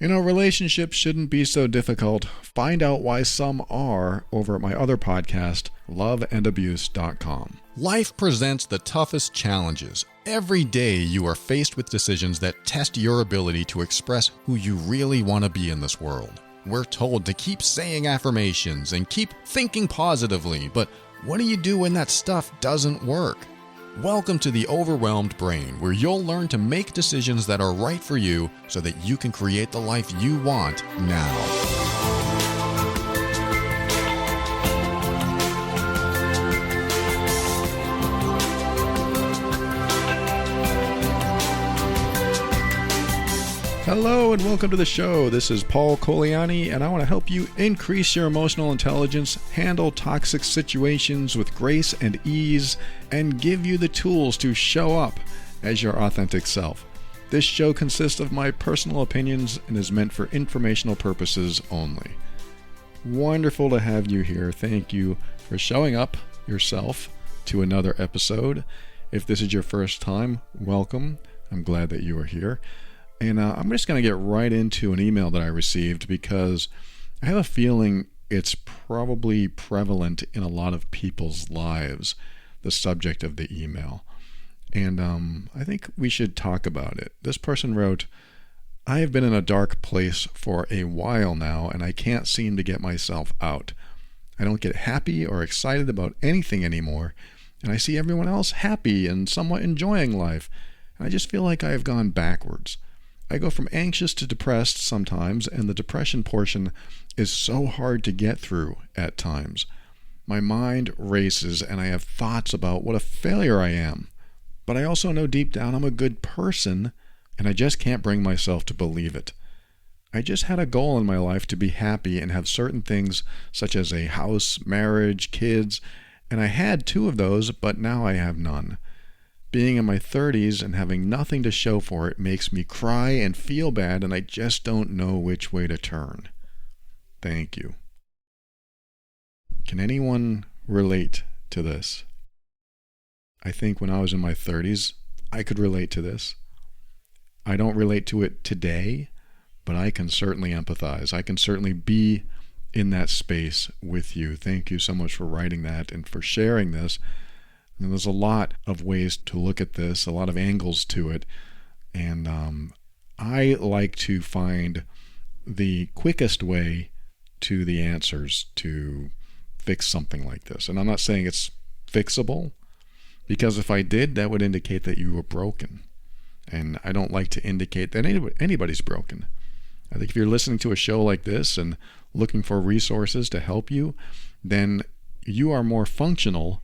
Relationships shouldn't be so difficult. Find out why some are over at my other podcast, loveandabuse.com. Life presents the toughest challenges. Every day you are faced with decisions that test your ability to express who you really want to be in this world. We're told to keep saying affirmations and keep thinking positively, but what do you do when that stuff doesn't work? Welcome to the Overwhelmed Brain, where you'll learn to make decisions that are right for you so that you can create the life you want now. Hello and welcome to the show. This is Paul Coliani, and I want to help you increase your emotional intelligence, handle toxic situations with grace and ease, and give you the tools to show up as your authentic self. This show consists of my personal opinions and is meant for informational purposes only. Wonderful to have you here. Thank you for showing up yourself to another episode. If this is your first time, welcome. I'm glad that you are here. And I'm just going to get right into an email that I received because I have a feeling it's probably prevalent in a lot of people's lives, the subject of the email. And I think we should talk about it. This person wrote, "I have been in a dark place for a while now, and I can't seem to get myself out. I don't get happy or excited about anything anymore, and I see everyone else happy and somewhat enjoying life, and I just feel like I have gone backwards. I go from anxious to depressed sometimes, and the depression portion is so hard to get through at times. My mind races, and I have thoughts about what a failure I am. But I also know deep down I'm a good person, and I just can't bring myself to believe it. I just had a goal in my life to be happy and have certain things such as a house, marriage, kids, and I had 2 of those, but now I have none. Being in my 30s and having nothing to show for it makes me cry and feel bad, and I just don't know which way to turn. Thank you." Can anyone relate to this? I think when I was in my 30s, I could relate to this. I don't relate to it today, but I can certainly empathize. I can certainly be in that space with you. Thank you so much for writing that and for sharing this. And there's a lot of ways to look at this, a lot of angles to it, and I like to find the quickest way to the answers to fix something like this. And I'm not saying it's fixable, because if I did, that would indicate that you were broken. And I don't like to indicate that anybody's broken. I think if you're listening to a show like this and looking for resources to help you, then you are more functional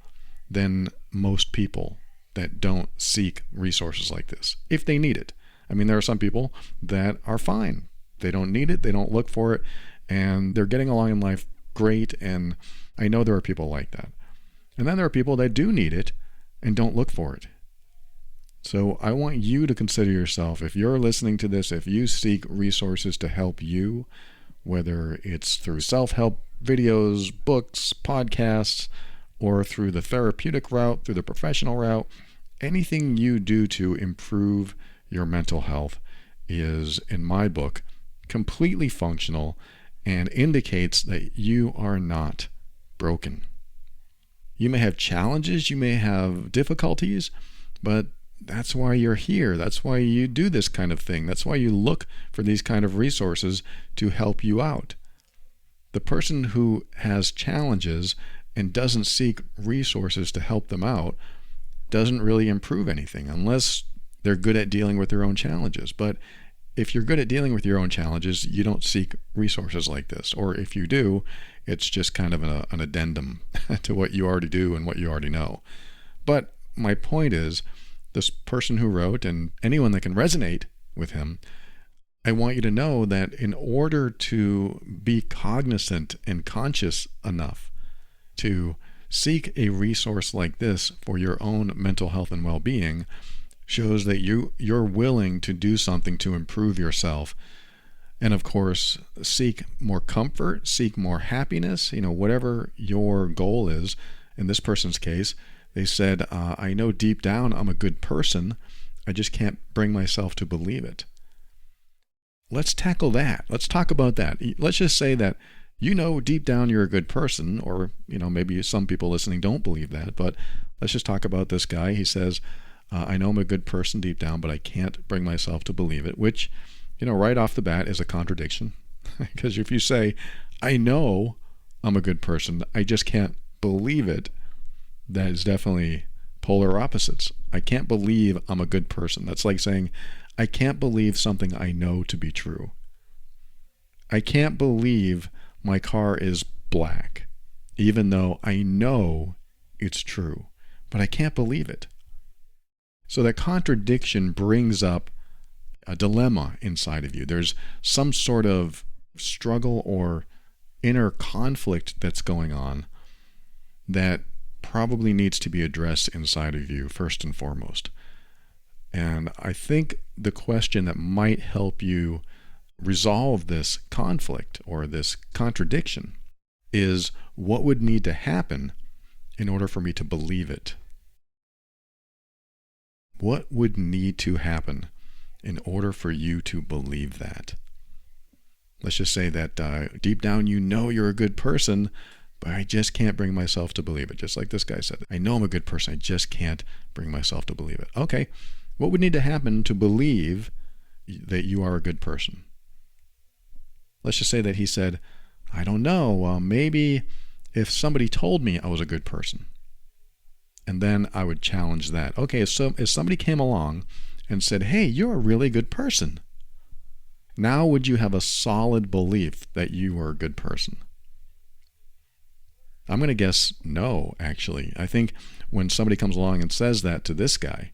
than most people that don't seek resources like this, if they need it. I mean, there are some people that are fine. They don't need it, they don't look for it, and they're getting along in life great, and I know there are people like that. And then there are people that do need it and don't look for it. So I want you to consider yourself, if you're listening to this, if you seek resources to help you, whether it's through self-help videos, books, podcasts, or through the therapeutic route, through the professional route, anything you do to improve your mental health is, in my book, completely functional and indicates that you are not broken. You may have challenges, you may have difficulties, but that's why you're here. That's why you do this kind of thing. That's why you look for these kind of resources to help you out. The person who has challenges and doesn't seek resources to help them out doesn't really improve anything unless they're good at dealing with their own challenges. But if you're good at dealing with your own challenges, you don't seek resources like this. Or if you do, it's just kind of an addendum to what you already do and what you already know. But my point is, this person who wrote, and anyone that can resonate with him, I want you to know that in order to be cognizant and conscious enough to seek a resource like this for your own mental health and well-being shows that you're willing to do something to improve yourself. And of course, seek more comfort, seek more happiness, whatever your goal is. In this person's case, they said, I know deep down I'm a good person. I just can't bring myself to believe it. let's tackle that. Let's talk about that. Let's just say that deep down you're a good person, or maybe some people listening don't believe that, but let's just talk about this guy. He says, I know I'm a good person deep down, but I can't bring myself to believe it, which, right off the bat is a contradiction. Because if you say, I know I'm a good person, I just can't believe it, that is definitely polar opposites. I can't believe I'm a good person. That's like saying, I can't believe something I know to be true. I can't believe my car is black, even though I know it's true, but I can't believe it. So that contradiction brings up a dilemma inside of you. There's some sort of struggle or inner conflict that's going on that probably needs to be addressed inside of you first and foremost. And I think the question that might help you resolve this conflict or this contradiction is, what would need to happen in order for me to believe it? What would need to happen in order for you to believe that? Let's just say that deep down you're a good person, but I just can't bring myself to believe it. Just like this guy said, I know I'm a good person, I just can't bring myself to believe it. Okay, what would need to happen to believe that you are a good person? Let's just say that he said, I don't know, maybe if somebody told me I was a good person. And then I would challenge that. Okay, so if somebody came along and said, hey, you're a really good person, now would you have a solid belief that you are a good person? I'm going to guess no, actually. I think when somebody comes along and says that to this guy,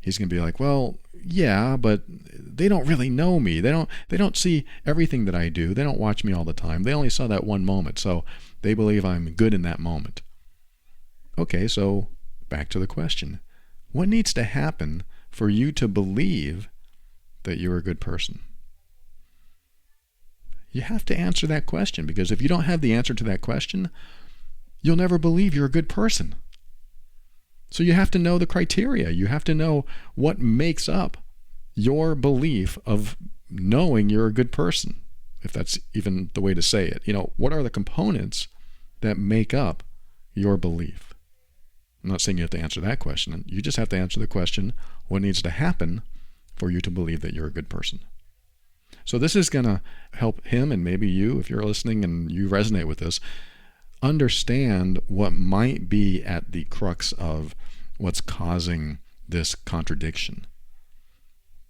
he's going to be like, well, yeah, but they don't really know me. They don't see everything that I do. They don't watch me all the time. They only saw that one moment, so they believe I'm good in that moment. Okay, so back to the question. What needs to happen for you to believe that you're a good person? You have to answer that question, because if you don't have the answer to that question, you'll never believe you're a good person. So you have to know the criteria. You have to know what makes up your belief of knowing you're a good person, if that's even the way to say it. What are the components that make up your belief? I'm not saying you have to answer that question. You just have to answer the question, what needs to happen for you to believe that you're a good person? So this is going to help him, and maybe you, if you're listening and you resonate with this, understand what might be at the crux of what's causing this contradiction.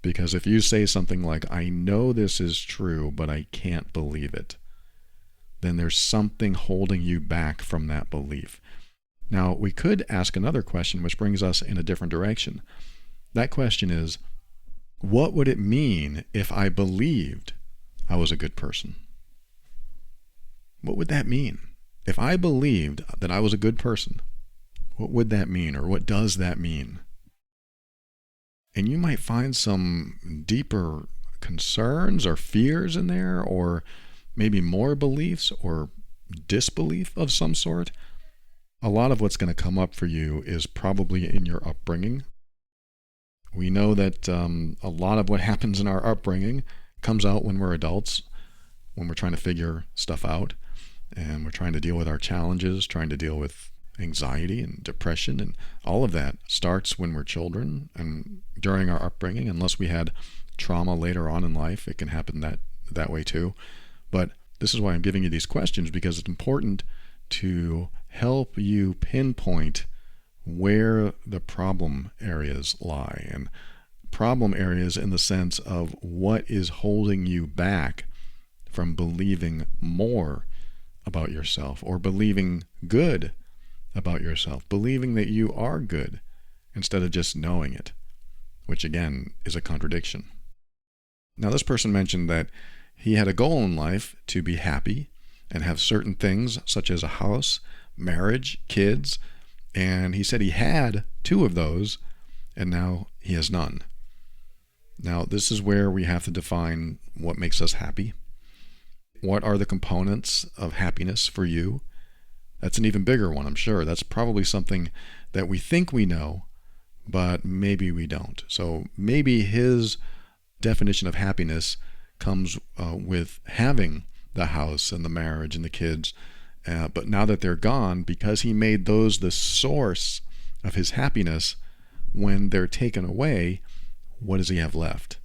Because if you say something like, I know this is true, but I can't believe it, then there's something holding you back from that belief. Now, we could ask another question, which brings us in a different direction. That question is, what would it mean if I believed I was a good person? What would that mean? If I believed that I was a good person, what would that mean, or what does that mean? And you might find some deeper concerns or fears in there, or maybe more beliefs or disbelief of some sort. A lot of what's going to come up for you is probably in your upbringing. We know that a lot of what happens in our upbringing comes out when we're adults, when we're trying to figure stuff out, and we're trying to deal with our challenges, trying to deal with anxiety and depression, and all of that starts when we're children and during our upbringing. Unless we had trauma later on in life, it can happen that way too. But this is why I'm giving you these questions, because it's important to help you pinpoint where the problem areas lie. And problem areas in the sense of what is holding you back from believing more about yourself, or believing good about yourself, believing that you are good instead of just knowing it, which again is a contradiction. Now, this person mentioned that he had a goal in life to be happy and have certain things such as a house, marriage, kids, and he said he had 2 of those and now he has none. Now, this is where we have to define what makes us happy. What are the components of happiness for you? That's an even bigger one, I'm sure. That's probably something that we think we know, but maybe we don't. So maybe his definition of happiness comes with having the house and the marriage and the kids. But now that they're gone, because he made those the source of his happiness, when they're taken away, what does he have left?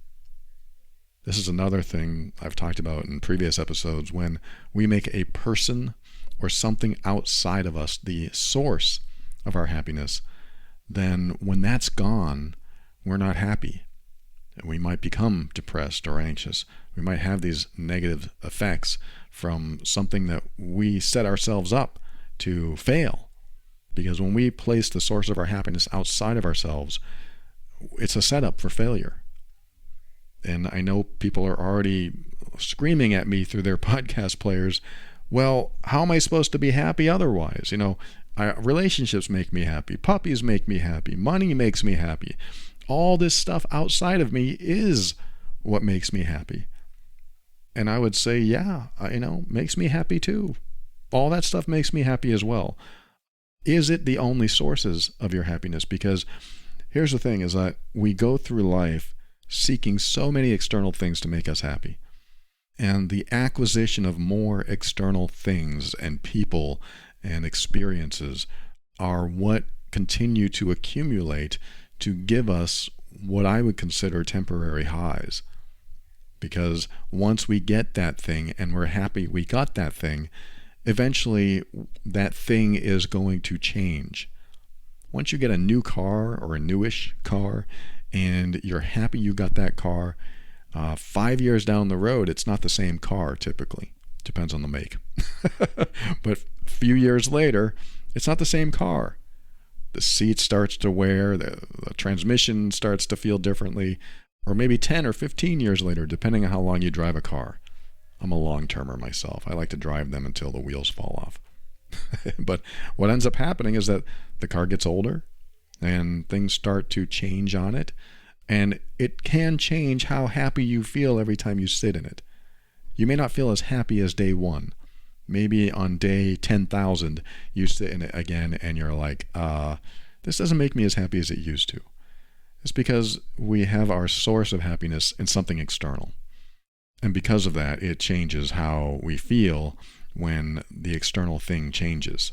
This is another thing I've talked about in previous episodes. When we make a person or something outside of us the source of our happiness, then when that's gone, we're not happy. We might become depressed or anxious. We might have these negative effects from something that we set ourselves up to fail. Because when we place the source of our happiness outside of ourselves, it's a setup for failure. And I know people are already screaming at me through their podcast players, well, how am I supposed to be happy otherwise? Relationships make me happy. Puppies make me happy. Money makes me happy. All this stuff outside of me is what makes me happy. And I would say, yeah, makes me happy too. All that stuff makes me happy as well. Is it the only sources of your happiness? Because here's the thing, is that we go through life seeking so many external things to make us happy. And the acquisition of more external things and people and experiences are what continue to accumulate to give us what I would consider temporary highs. Because once we get that thing and we're happy we got that thing, eventually that thing is going to change. Once you get a new car or a newish car and you're happy you got that car, 5 years down the road, it's not the same car typically. Depends on the make. But a few years later, it's not the same car. The seat starts to wear, the transmission starts to feel differently, or maybe 10 or 15 years later, depending on how long you drive a car. I'm a long-termer myself. I like to drive them until the wheels fall off. But what ends up happening is that the car gets older and things start to change on it, and it can change how happy you feel every time you sit in it. You may not feel as happy as day one. Maybe on day 10,000, you sit in it again and you're like, this doesn't make me as happy as it used to. It's because we have our source of happiness in something external. And because of that, it changes how we feel when the external thing changes.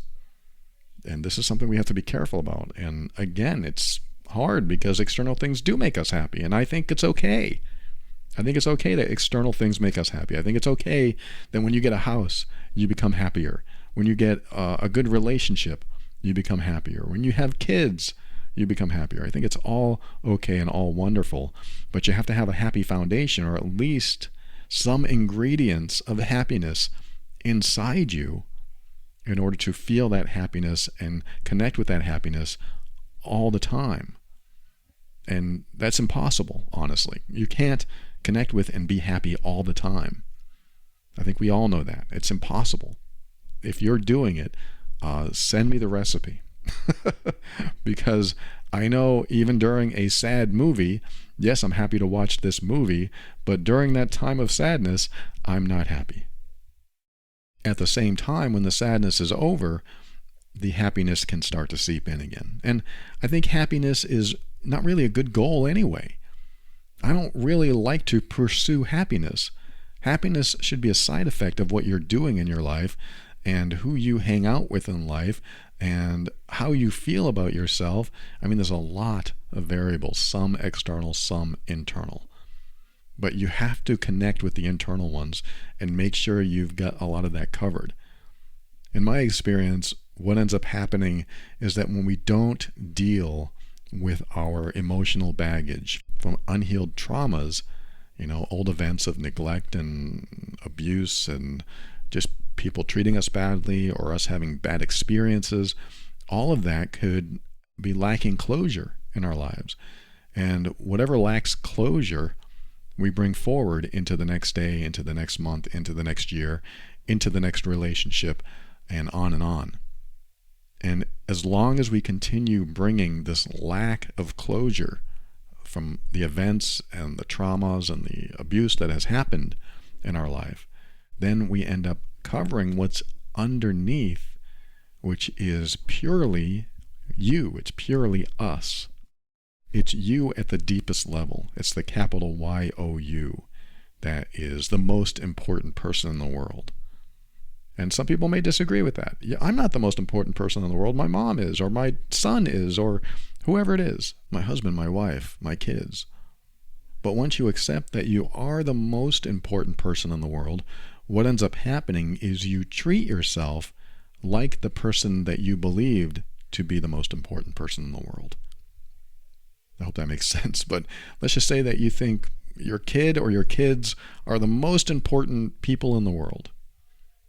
And this is something we have to be careful about. And again, it's hard because external things do make us happy. And I think it's okay. I think it's okay that external things make us happy. I think it's okay that when you get a house, you become happier. When you get a good relationship, you become happier. When you have kids, you become happier. I think it's all okay and all wonderful, but you have to have a happy foundation, or at least some ingredients of happiness inside you in order to feel that happiness and connect with that happiness all the time. And that's impossible, honestly. You can't connect with and be happy all the time. I think we all know that. It's impossible. If you're doing it, send me the recipe. Because I know even during a sad movie, yes, I'm happy to watch this movie, but during that time of sadness, I'm not happy. At the same time, when the sadness is over, the happiness can start to seep in again. And I think happiness is not really a good goal anyway. I don't really like to pursue happiness. Happiness should be a side effect of what you're doing in your life and who you hang out with in life and how you feel about yourself. I mean, there's a lot of variables, some external, some internal. But you have to connect with the internal ones and make sure you've got a lot of that covered. In my experience, what ends up happening is that when we don't deal with our emotional baggage from unhealed traumas, old events of neglect and abuse and just people treating us badly or us having bad experiences, all of that could be lacking closure in our lives. And whatever lacks closure, we bring forward into the next day, into the next month, into the next year, into the next relationship, and on and on. And as long as we continue bringing this lack of closure from the events and the traumas and the abuse that has happened in our life, then we end up covering what's underneath, which is purely you. It's purely us. It's you at the deepest level. It's the capital Y-O-U. that is the most important person in the world. And some people may disagree with that. Yeah, I'm not the most important person in the world. My mom is, or my son is, or whoever it is, my husband, my wife, my kids. But once you accept that you are the most important person in the world, what ends up happening is you treat yourself like the person that you believed to be the most important person in the world. I hope that makes sense, but let's just say that you think your kid or your kids are the most important people in the world.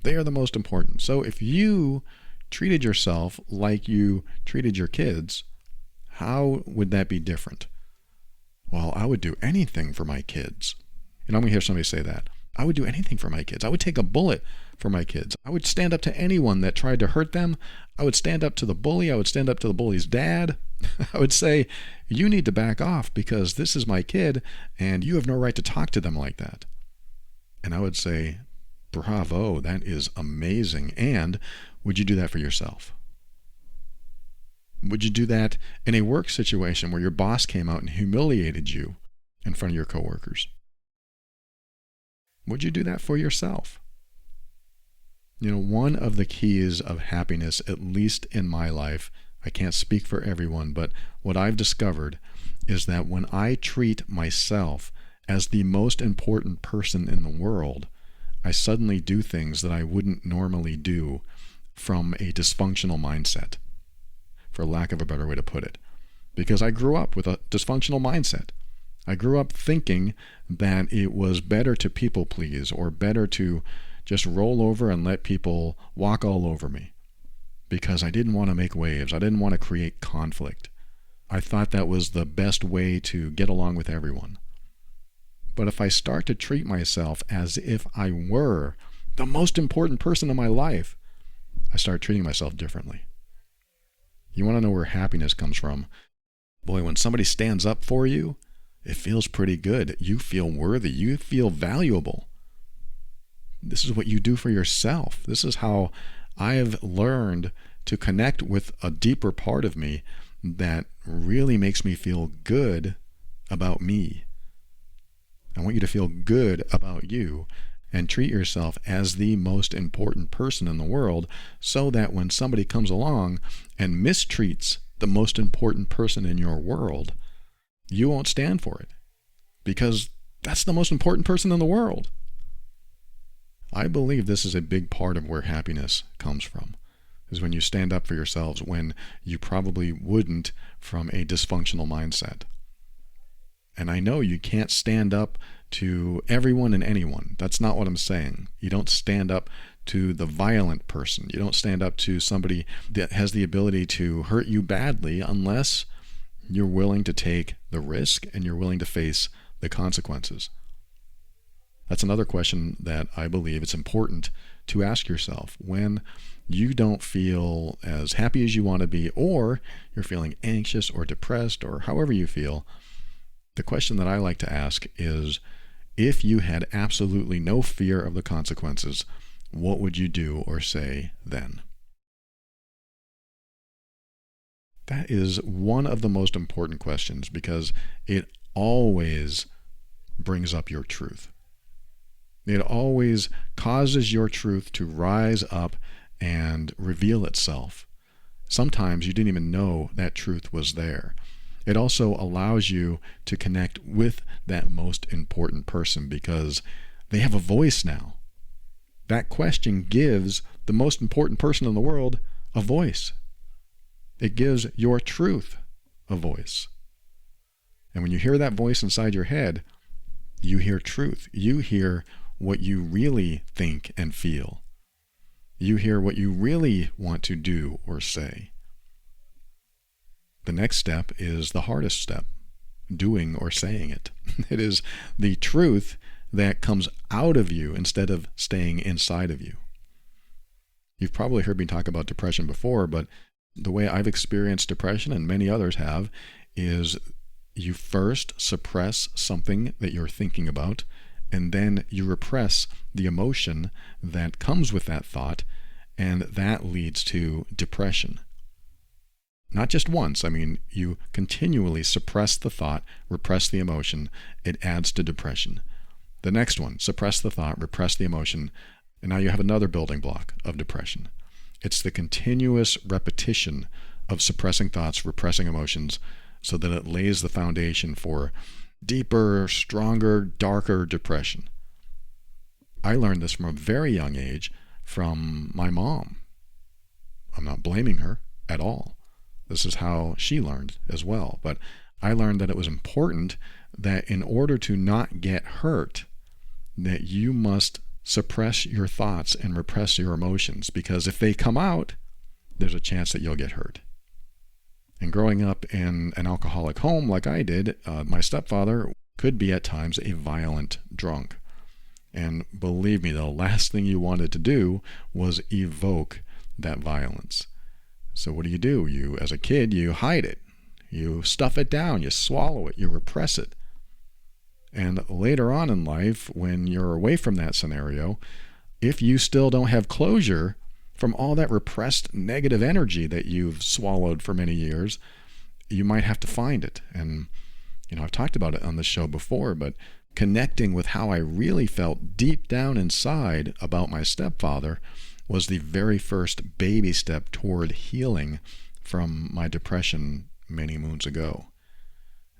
They are the most important. So if you treated yourself like you treated your kids, how would that be different? Well, I would do anything for my kids. And I'm going to hear somebody say that. I would do anything for my kids. I would take a bullet for my kids. I would stand up to anyone that tried to hurt them. I would stand up to the bully. I would stand up to the bully's dad. I would say, you need to back off because this is my kid and you have no right to talk to them like that. And I would say, bravo, that is amazing. And would you do that for yourself? Would you do that in a work situation where your boss came out and humiliated you in front of your coworkers? Would you do that for yourself? You know, one of the keys of happiness, at least in my life, I can't speak for everyone, but what I've discovered is that when I treat myself as the most important person in the world, I suddenly do things that I wouldn't normally do from a dysfunctional mindset, for lack of a better way to put it. Because I grew up with a dysfunctional mindset. I grew up thinking that it was better to people please or better to just roll over and let people walk all over me because I didn't want to make waves. I didn't want to create conflict. I thought that was the best way to get along with everyone. But if I start to treat myself as if I were the most important person in my life, I start treating myself differently. You want to know where happiness comes from? Boy, when somebody stands up for you, it feels pretty good. You feel worthy. You feel valuable. This is what you do for yourself. This is how I've learned to connect with a deeper part of me that really makes me feel good about me. I want you to feel good about you and treat yourself as the most important person in the world so that when somebody comes along and mistreats the most important person in your world, you won't stand for it because that's the most important person in the world. I believe this is a big part of where happiness comes from, is when you stand up for yourselves when you probably wouldn't from a dysfunctional mindset. And I know you can't stand up to everyone and anyone. That's not what I'm saying. You don't stand up to the violent person. You don't stand up to somebody that has the ability to hurt you badly unless you're willing to take the risk and you're willing to face the consequences. That's another question that I believe it's important to ask yourself when you don't feel as happy as you want to be, or you're feeling anxious or depressed or however you feel. The question that I like to ask is, if you had absolutely no fear of the consequences, what would you do or say then? That is one of the most important questions because it always brings up your truth. It always causes your truth to rise up and reveal itself. Sometimes you didn't even know that truth was there. It also allows you to connect with that most important person because they have a voice now. That question gives the most important person in the world a voice. It gives your truth a voice. And when you hear that voice inside your head, you hear truth. You hear what you really think and feel. You hear what you really want to do or say. The next step is the hardest step, doing or saying it. It is the truth that comes out of you instead of staying inside of you. You've probably heard me talk about depression before, but the way I've experienced depression, and many others have, is you first suppress something that you're thinking about, and then you repress the emotion that comes with that thought, and that leads to depression. Not just once. I mean, you continually suppress the thought, repress the emotion. It adds to depression. The next one, suppress the thought, repress the emotion, and now you have another building block of depression. It's the continuous repetition of suppressing thoughts, repressing emotions, so that it lays the foundation for deeper, stronger, darker depression. I learned this from a very young age from my mom. I'm not blaming her at all. This is how she learned as well. But I learned that it was important that in order to not get hurt, that you must suppress your thoughts and repress your emotions, because if they come out, there's a chance that you'll get hurt. And growing up in an alcoholic home like I did, my stepfather could be at times a violent drunk. And believe me, the last thing you wanted to do was evoke that violence. So what do? You, as a kid, you hide it. You stuff it down, you swallow it, you repress it. And later on in life, when you're away from that scenario, if you still don't have closure from all that repressed negative energy that you've swallowed for many years, you might have to find it. And, I've talked about it on the show before, but connecting with how I really felt deep down inside about my stepfather was the very first baby step toward healing from my depression many moons ago.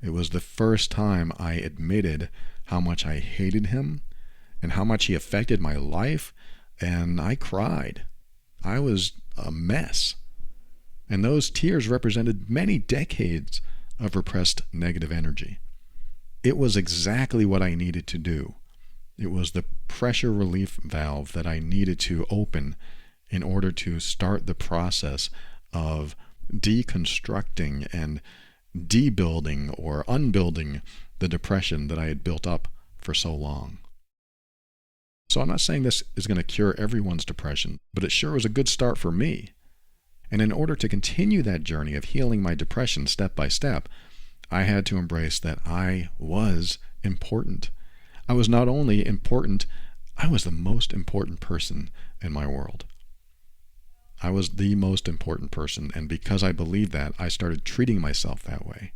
It was the first time I admitted how much I hated him and how much he affected my life, and I cried. I was a mess. And those tears represented many decades of repressed negative energy. It was exactly what I needed to do. It was the pressure relief valve that I needed to open in order to start the process of deconstructing and debuilding or unbuilding the depression that I had built up for so long. So I'm not saying this is going to cure everyone's depression, but it sure was a good start for me. And in order to continue that journey of healing my depression step by step, I had to embrace that I was important. I was not only important, I was the most important person in my world. I was the most important person, and because I believed that, I started treating myself that way.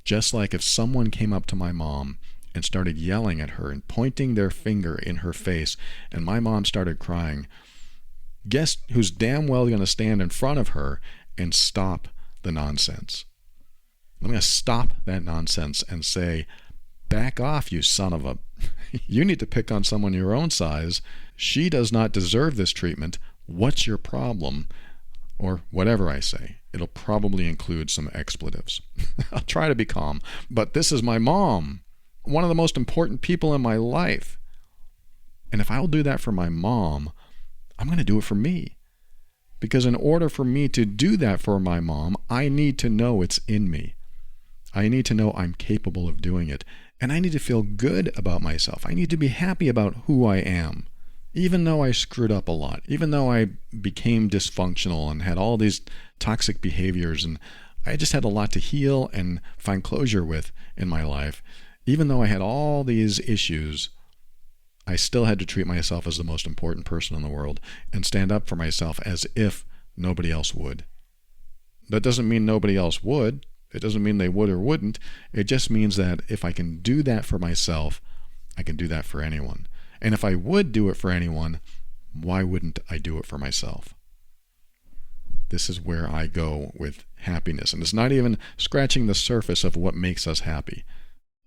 Just like if someone came up to my mom and started yelling at her and pointing their finger in her face, and my mom started crying, guess who's damn well going to stand in front of her and stop the nonsense? I'm going to stop that nonsense and say, back off, you son of a... You need to pick on someone your own size. She does not deserve this treatment. What's your problem? Or whatever I say. It'll probably include some expletives. I'll try to be calm, but this is my mom, one of the most important people in my life. And if I'll do that for my mom, I'm going to do it for me. Because in order for me to do that for my mom, I need to know it's in me. I need to know I'm capable of doing it. And I need to feel good about myself. I need to be happy about who I am. Even though I screwed up a lot, even though I became dysfunctional and had all these toxic behaviors, and I just had a lot to heal and find closure with in my life, even though I had all these issues, I still had to treat myself as the most important person in the world and stand up for myself as if nobody else would. That doesn't mean nobody else would. It doesn't mean they would or wouldn't. It just means that if I can do that for myself, I can do that for anyone. And if I would do it for anyone, why wouldn't I do it for myself? This is where I go with happiness. And it's not even scratching the surface of what makes us happy.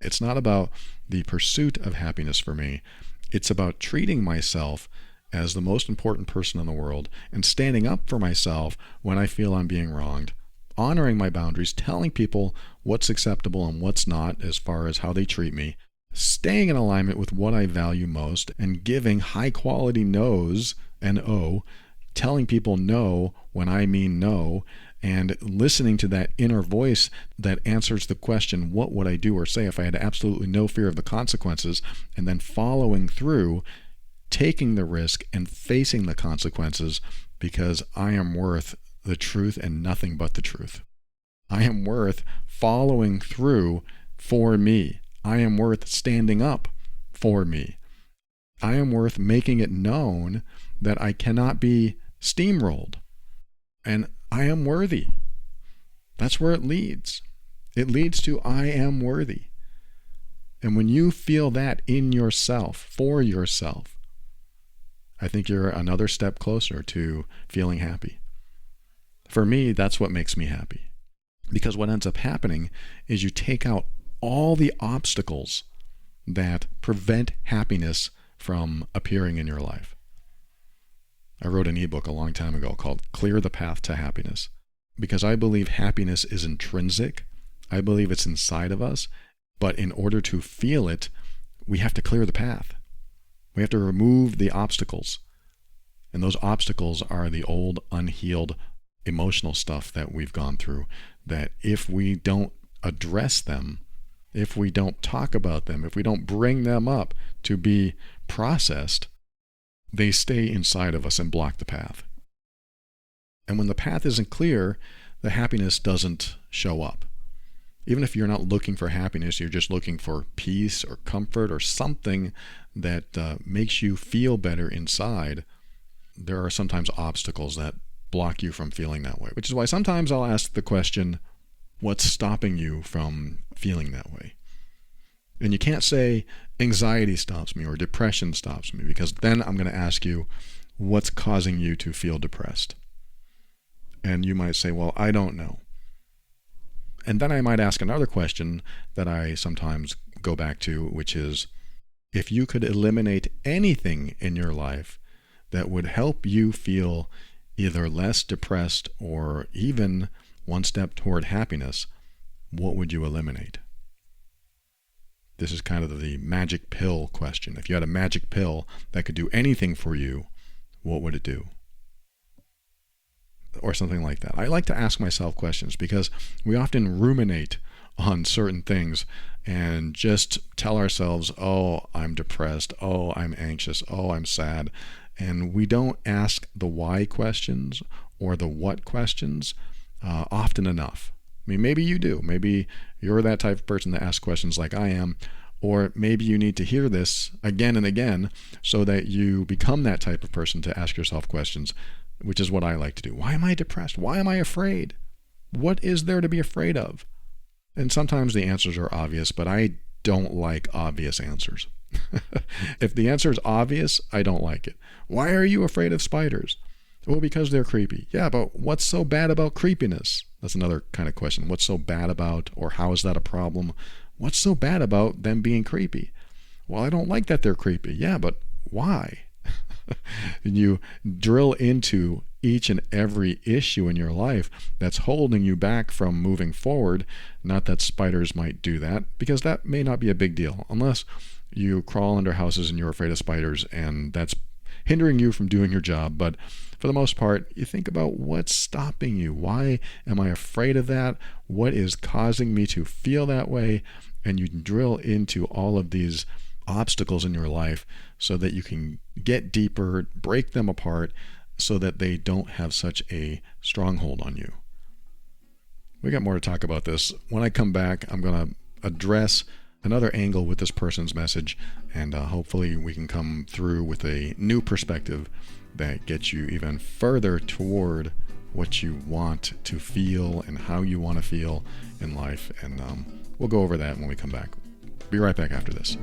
It's not about the pursuit of happiness for me. It's about treating myself as the most important person in the world and standing up for myself when I feel I'm being wronged, honoring my boundaries, telling people what's acceptable and what's not as far as how they treat me, staying in alignment with what I value most, and giving high quality no's, N-O, telling people no when I mean no, and listening to that inner voice that answers the question, what would I do or say if I had absolutely no fear of the consequences, and then following through, taking the risk and facing the consequences, because I am worth the truth and nothing but the truth. I am worth following through for me. I am worth standing up for me. I am worth making it known that I cannot be steamrolled. And I am worthy. That's where it leads. It leads to I am worthy. And when you feel that in yourself, for yourself, I think you're another step closer to feeling happy. For me, that's what makes me happy. Because what ends up happening is you take out all the obstacles that prevent happiness from appearing in your life. I wrote an ebook a long time ago called Clear the Path to Happiness, because I believe happiness is intrinsic. I believe it's inside of us, but in order to feel it, we have to clear the path. We have to remove the obstacles. And those obstacles are the old, unhealed emotional stuff that we've gone through, that if we don't address them, if we don't talk about them, if we don't bring them up to be processed, they stay inside of us and block the path. And when the path isn't clear, the happiness doesn't show up. Even if you're not looking for happiness, you're just looking for peace or comfort or something that makes you feel better inside, there are sometimes obstacles that block you from feeling that way. Which is why sometimes I'll ask the question, what's stopping you from feeling that way? And you can't say anxiety stops me or depression stops me, because then I'm going to ask you, what's causing you to feel depressed? And you might say, well, I don't know. And then I might ask another question that I sometimes go back to, which is, if you could eliminate anything in your life that would help you feel either less depressed or even one step toward happiness, what would you eliminate? This is kind of the magic pill question. If you had a magic pill that could do anything for you, what would it do? Or something like that. I like to ask myself questions because we often ruminate on certain things and just tell ourselves, oh, I'm depressed, oh, I'm anxious, oh, I'm sad. And we don't ask the why questions or the what questions often enough. I mean, maybe you do. Maybe you're that type of person that asks questions like I am, or maybe you need to hear this again and again so that you become that type of person to ask yourself questions, which is what I like to do. Why am I depressed? Why am I afraid? What is there to be afraid of? And sometimes the answers are obvious, but I don't like obvious answers. If the answer is obvious, I don't like it. Why are you afraid of spiders? Well, because they're creepy. Yeah, but what's so bad about creepiness? That's another kind of question. What's so bad about, or how is that a problem? What's so bad about them being creepy? Well, I don't like that they're creepy. Yeah, but why? And you drill into each and every issue in your life that's holding you back from moving forward. Not that spiders might do that, because that may not be a big deal, unless you crawl under houses and you're afraid of spiders, and that's hindering you from doing your job. But for the most part, you think about what's stopping you. Why am I afraid of that? What is causing me to feel that way? And you drill into all of these obstacles in your life so that you can get deeper, break them apart so that they don't have such a stronghold on you. We got more to talk about this. When I come back, I'm going to address another angle with this person's message, and hopefully we can come through with a new perspective that gets you even further toward what you want to feel and how you want to feel in life. And we'll go over that when we come back. Be right back after this.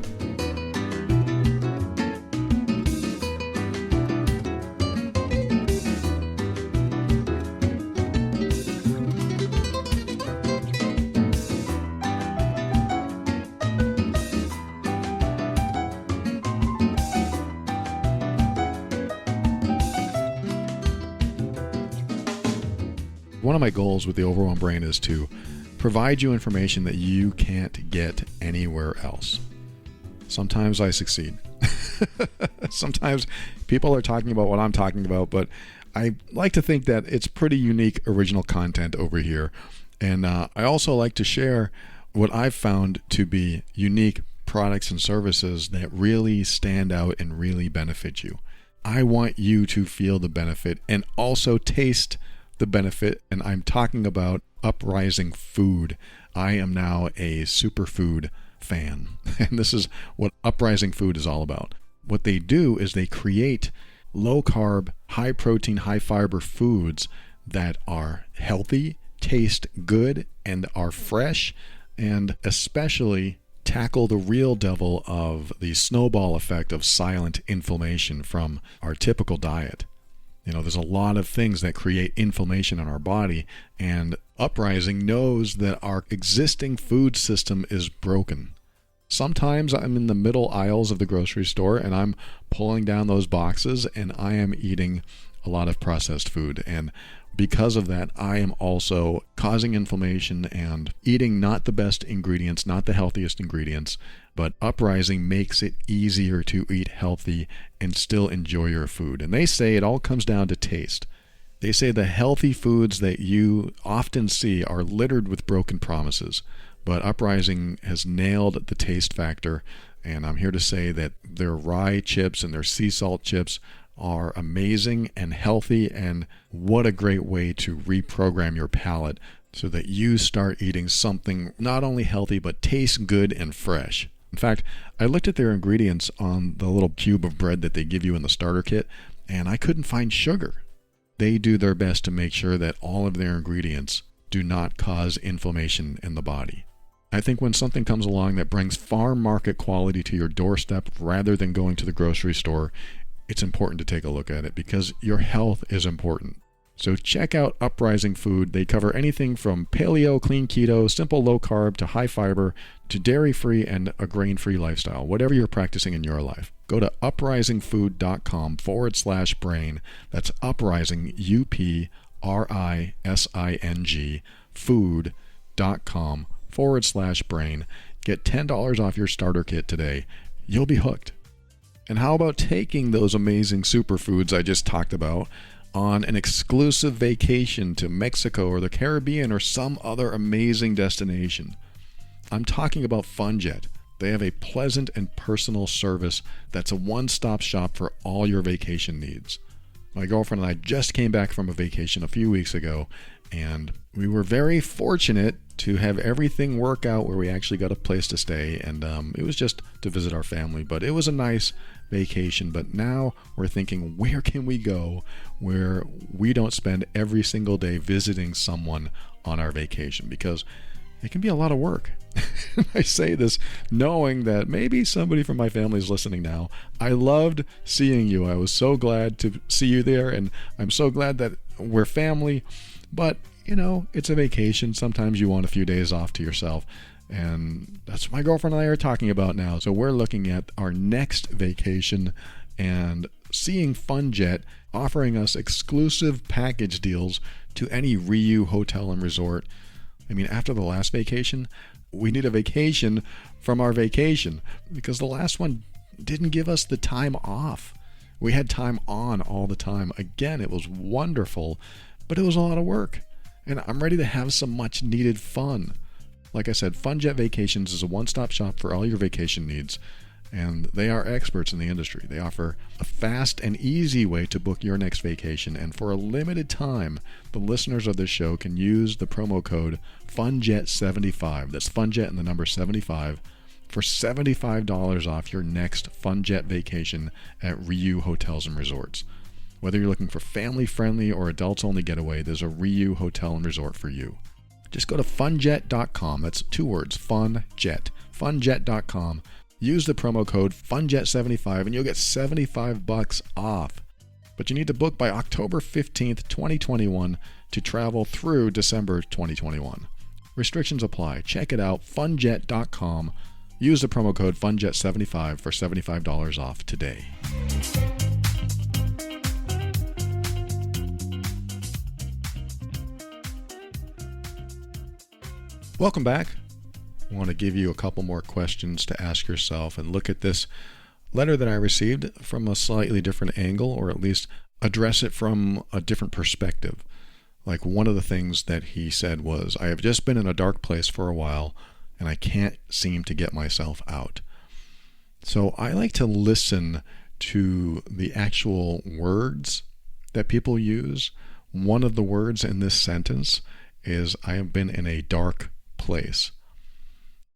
One of my goals with the Overwhelmed Brain is to provide you information that you can't get anywhere else. Sometimes I succeed. Sometimes people are talking about what I'm talking about, but I like to think that it's pretty unique original content over here. And I also like to share what I've found to be unique products and services that really stand out and really benefit you. I want you to feel the benefit and also taste the benefit, and I'm talking about Uprising Food. I am now a superfood fan, and this is what Uprising Food is all about. What they do is they create low-carb, high-protein, high-fiber foods that are healthy, taste good, and are fresh, and especially tackle the real devil of the snowball effect of silent inflammation from our typical diet. There's a lot of things that create inflammation in our body, and Uprising knows that our existing food system is broken. Sometimes I'm in the middle aisles of the grocery store and I'm pulling down those boxes and I am eating a lot of processed food. And because of that, I am also causing inflammation and eating not the best ingredients, not the healthiest ingredients. But Uprising makes it easier to eat healthy and still enjoy your food. And they say it all comes down to taste. They say the healthy foods that you often see are littered with broken promises. But Uprising has nailed the taste factor. And I'm here to say that their rye chips and their sea salt chips are amazing and healthy, and what a great way to reprogram your palate so that you start eating something not only healthy but tastes good and fresh. In fact, I looked at their ingredients on the little cube of bread that they give you in the starter kit, and I couldn't find sugar. They do their best to make sure that all of their ingredients do not cause inflammation in the body. I think when something comes along that brings farm market quality to your doorstep rather than going to the grocery store, it's important to take a look at it because your health is important. So check out Uprising Food. They cover anything from paleo, clean keto, simple low carb to high fiber to dairy-free and a grain-free lifestyle, whatever you're practicing in your life. Go to uprisingfood.com/brain. That's uprising, UPRISING, food.com/brain. Get $10 off your starter kit today. You'll be hooked. And how about taking those amazing superfoods I just talked about on an exclusive vacation to Mexico or the Caribbean or some other amazing destination? I'm talking about FunJet. They have a pleasant and personal service that's a one-stop shop for all your vacation needs. My girlfriend and I just came back from a vacation a few weeks ago, and we were very fortunate to have everything work out where we actually got a place to stay, and it was just to visit our family, but it was a nice vacation. But now we're thinking, where can we go where we don't spend every single day visiting someone on our vacation, because it can be a lot of work. I say this knowing that maybe somebody from my family is listening now. I loved seeing you. I was so glad to see you there, and I'm so glad that we're family. But, it's a vacation. Sometimes you want a few days off to yourself. And that's what my girlfriend and I are talking about now. So we're looking at our next vacation and seeing FunJet offering us exclusive package deals to any RIU hotel and resort. I mean, after the last vacation, we need a vacation from our vacation because the last one didn't give us the time off. We had time on all the time. Again, it was wonderful, but it was a lot of work. And I'm ready to have some much needed fun. Like I said, FunJet Vacations is a one-stop shop for all your vacation needs, and they are experts in the industry. They offer a fast and easy way to book your next vacation, and for a limited time, the listeners of this show can use the promo code FUNJET75. That's FUNJET and the number 75 for $75 off your next FunJet vacation at RIU Hotels and Resorts. Whether you're looking for family-friendly or adults-only getaway, there's a RIU Hotel and Resort for you. Just go to funjet.com. That's 2 words, FunJet. Funjet.com. Use the promo code FUNJET75 and you'll get $75 off. But you need to book by October 15th, 2021 to travel through December 2021. Restrictions apply. Check it out, funjet.com. Use the promo code FUNJET75 for $75 off today. Welcome back. I want to give you a couple more questions to ask yourself and look at this letter that I received from a slightly different angle, or at least address it from a different perspective. Like one of the things that he said was, I have just been in a dark place for a while and I can't seem to get myself out. So I like to listen to the actual words that people use. One of the words in this sentence is, I have been in a dark place.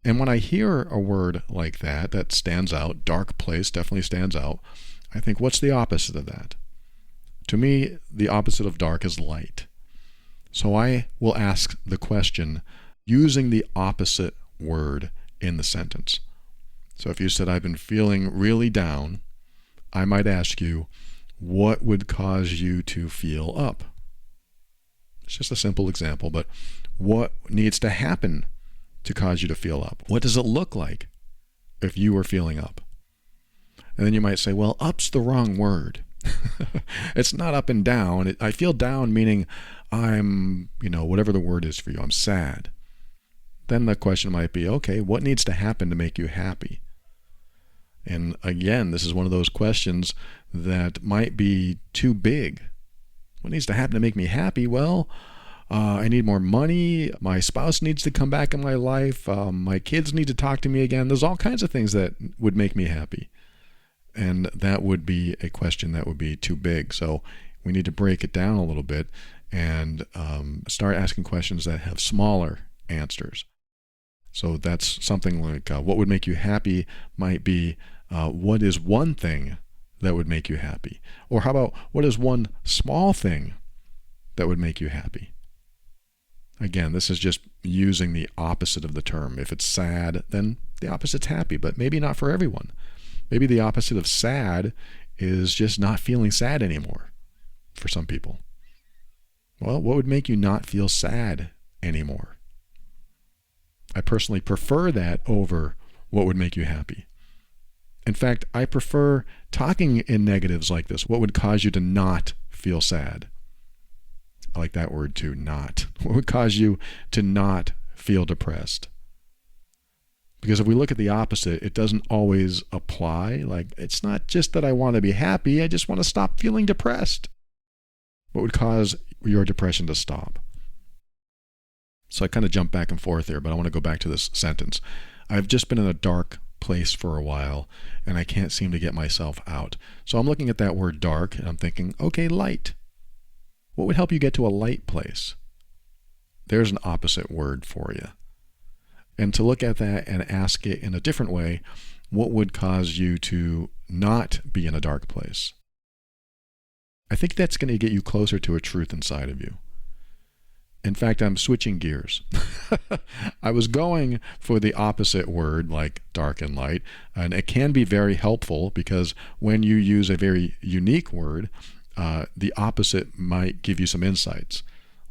And when I hear a word like that, that stands out, dark place definitely stands out, I think, what's the opposite of that? To me, the opposite of dark is light. So I will ask the question using the opposite word in the sentence. So if you said, I've been feeling really down, I might ask you, what would cause you to feel up? It's just a simple example, but what needs to happen to cause you to feel up? What does it look like if you were feeling up? And then you might say, well, up's the wrong word. It's not up and down. I feel down meaning I'm, whatever the word is for you, I'm sad. Then the question might be, okay, what needs to happen to make you happy? And again, this is one of those questions that might be too big. What needs to happen to make me happy? Well, I need more money. My spouse needs to come back in my life. My kids need to talk to me again. There's all kinds of things that would make me happy. And that would be a question that would be too big. So we need to break it down a little bit and start asking questions that have smaller answers. So that's something like what would make you happy might be what is one thing that would make you happy? Or how about what is one small thing that would make you happy? Again, this is just using the opposite of the term. If it's sad, then the opposite's happy, but maybe not for everyone. Maybe the opposite of sad is just not feeling sad anymore for some people. Well, what would make you not feel sad anymore? I personally prefer that over what would make you happy. In fact, I prefer talking in negatives like this. What would cause you to not feel sad? I like that word too, not. What would cause you to not feel depressed? Because if we look at the opposite, it doesn't always apply. Like, it's not just that I want to be happy, I just want to stop feeling depressed. What would cause your depression to stop? So I kind of jump back and forth here, but I want to go back to this sentence. I've just been in a dark place for a while, and I can't seem to get myself out. So I'm looking at that word dark, and I'm thinking, okay, light. What would help you get to a light place? There's an opposite word for you. And to look at that and ask it in a different way, what would cause you to not be in a dark place? I think that's going to get you closer to a truth inside of you. In fact, I'm switching gears. I was going for the opposite word, like dark and light, and it can be very helpful because when you use a very unique word, the opposite might give you some insights.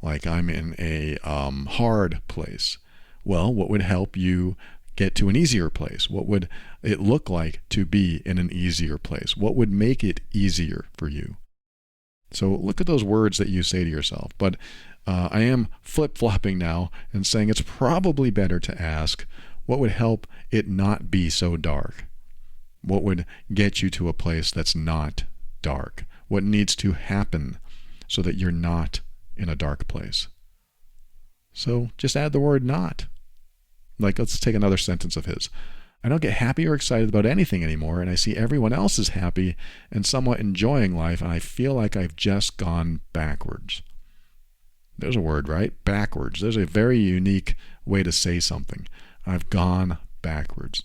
Like, I'm in a hard place. Well, what would help you get to an easier place? What would it look like to be in an easier place? What would make it easier for you? So look at those words that you say to yourself. But I am flip-flopping now and saying it's probably better to ask, what would help it not be so dark? What would get you to a place that's not dark? What needs to happen so that you're not in a dark place? So just add the word not. Like, let's take another sentence of his. I don't get happy or excited about anything anymore, and I see everyone else is happy and somewhat enjoying life, and I feel like I've just gone backwards. There's a word, right? Backwards. There's a very unique way to say something. I've gone backwards.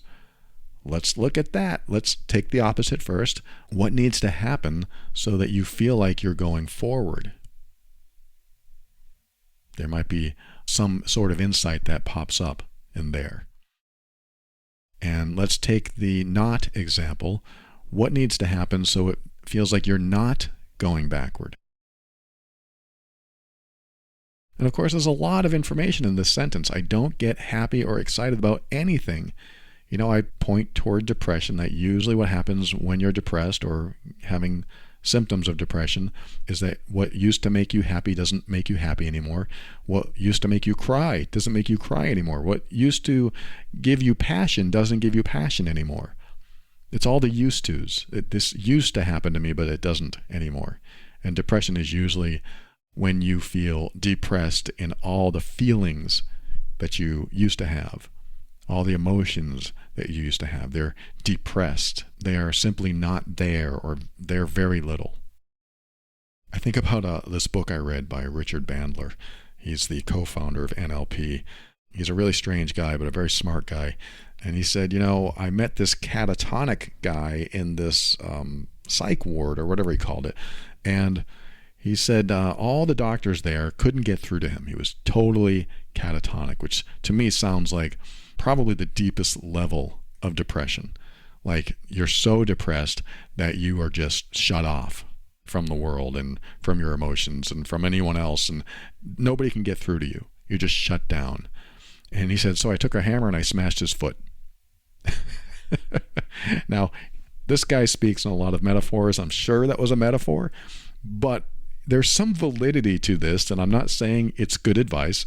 Let's look at that. Let's take the opposite first. What needs to happen so that you feel like you're going forward? There might be some sort of insight that pops up in there. And let's take the not example. What needs to happen so it feels like you're not going backward? And of course, there's a lot of information in this sentence. I don't get happy or excited about anything. I point toward depression. That usually what happens when you're depressed or having symptoms of depression is that what used to make you happy doesn't make you happy anymore. What used to make you cry doesn't make you cry anymore. What used to give you passion doesn't give you passion anymore. It's all the used tos. This used to happen to me, but it doesn't anymore. And depression is usually when you feel depressed in all the feelings that you used to have, all the emotions that you used to have. They're depressed. They are simply not there, or they're very little. I think about this book I read by Richard Bandler. He's the co-founder of NLP. He's a really strange guy, but a very smart guy. And he said, I met this catatonic guy in this psych ward, or whatever he called it. And he said all the doctors there couldn't get through to him. He was totally catatonic, which to me sounds like probably the deepest level of depression. Like you're so depressed that you are just shut off from the world and from your emotions and from anyone else, and nobody can get through to you. You're just shut down. And he said, so I took a hammer and I smashed his foot. Now, this guy speaks in a lot of metaphors. I'm sure that was a metaphor, but there's some validity to this, and I'm not saying it's good advice,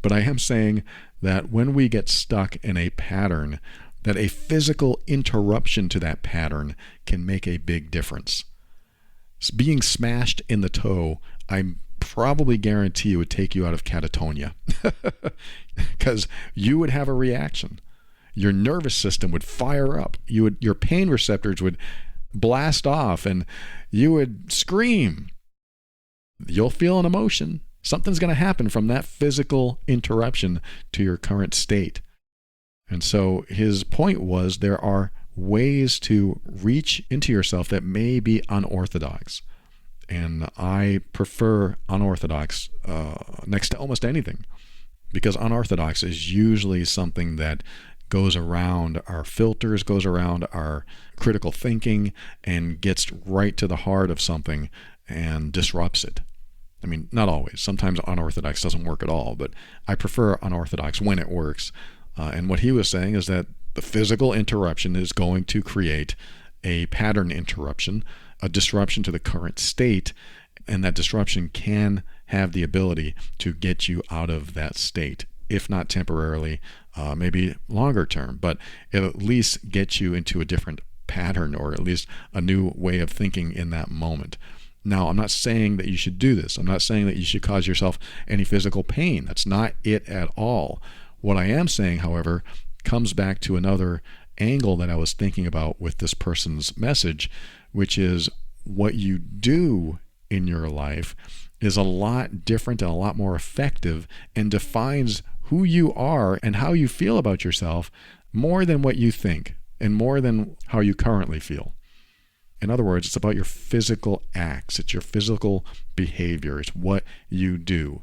but I am saying that when we get stuck in a pattern, that a physical interruption to that pattern can make a big difference. Being smashed in the toe, I probably guarantee you would take you out of catatonia because you would have a reaction. Your nervous system would fire up. Your pain receptors would blast off and you would scream. You'll feel an emotion. Something's going to happen from that physical interruption to your current state. And so his point was there are ways to reach into yourself that may be unorthodox. And I prefer unorthodox next to almost anything, because unorthodox is usually something that goes around our filters, goes around our critical thinking, and gets right to the heart of something and disrupts it. I mean, not always. Sometimes unorthodox doesn't work at all, but I prefer unorthodox when it works. And what he was saying is that the physical interruption is going to create a pattern interruption, a disruption to the current state, and that disruption can have the ability to get you out of that state, if not temporarily, maybe longer term, but it'll at least get you into a different pattern or at least a new way of thinking in that moment. Now, I'm not saying that you should do this. I'm not saying that you should cause yourself any physical pain. That's not it at all. What I am saying, however, comes back to another angle that I was thinking about with this person's message, which is what you do in your life is a lot different and a lot more effective and defines who you are and how you feel about yourself more than what you think and more than how you currently feel. In other words, it's about your physical acts. It's your physical behavior. It's what you do.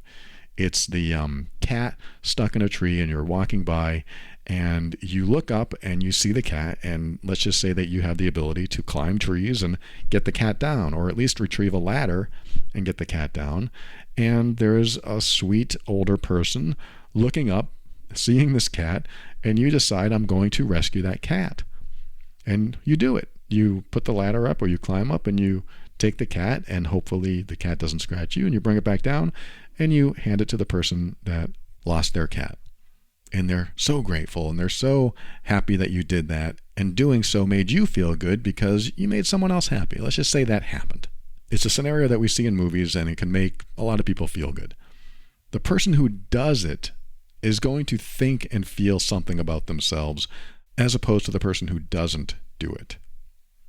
It's the cat stuck in a tree and you're walking by and you look up and you see the cat, and let's just say that you have the ability to climb trees and get the cat down, or at least retrieve a ladder and get the cat down. And there's a sweet older person looking up, seeing this cat, and you decide, I'm going to rescue that cat. And you do it. You put the ladder up or you climb up and you take the cat, and hopefully the cat doesn't scratch you, and you bring it back down and you hand it to the person that lost their cat. And they're so grateful and they're so happy that you did that, and doing so made you feel good because you made someone else happy. Let's just say that happened. It's a scenario that we see in movies and it can make a lot of people feel good. The person who does it is going to think and feel something about themselves as opposed to the person who doesn't do it.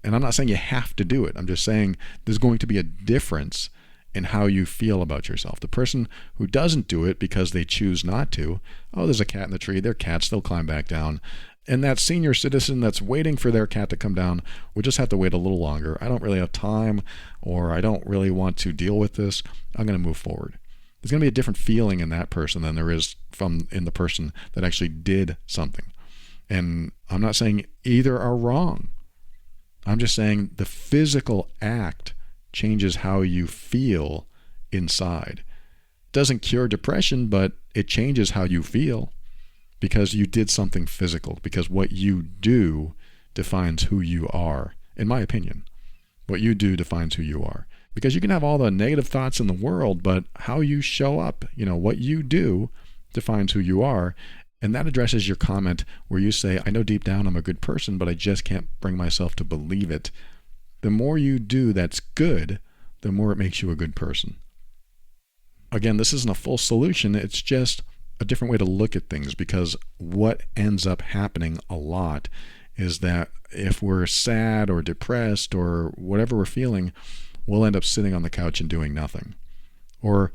And I'm not saying you have to do it. I'm just saying there's going to be a difference in how you feel about yourself. The person who doesn't do it because they choose not to, oh, there's a cat in the tree, their cat's still climb back down. And that senior citizen that's waiting for their cat to come down will just have to wait a little longer. I don't really have time, or I don't really want to deal with this. I'm going to move forward. There's going to be a different feeling in that person than there is in the person that actually did something. And I'm not saying either are wrong. I'm just saying the physical act changes how you feel inside. Doesn't cure depression, but it changes how you feel because you did something physical, because what you do defines who you are, in my opinion. What you do defines who you are. Because you can have all the negative thoughts in the world, but how you show up, what you do defines who you are. And that addresses your comment where you say, I know deep down I'm a good person, but I just can't bring myself to believe it. The more you do that's good, the more it makes you a good person. Again, this isn't a full solution. It's just a different way to look at things, because what ends up happening a lot is that if we're sad or depressed or whatever we're feeling, we'll end up sitting on the couch and doing nothing. Or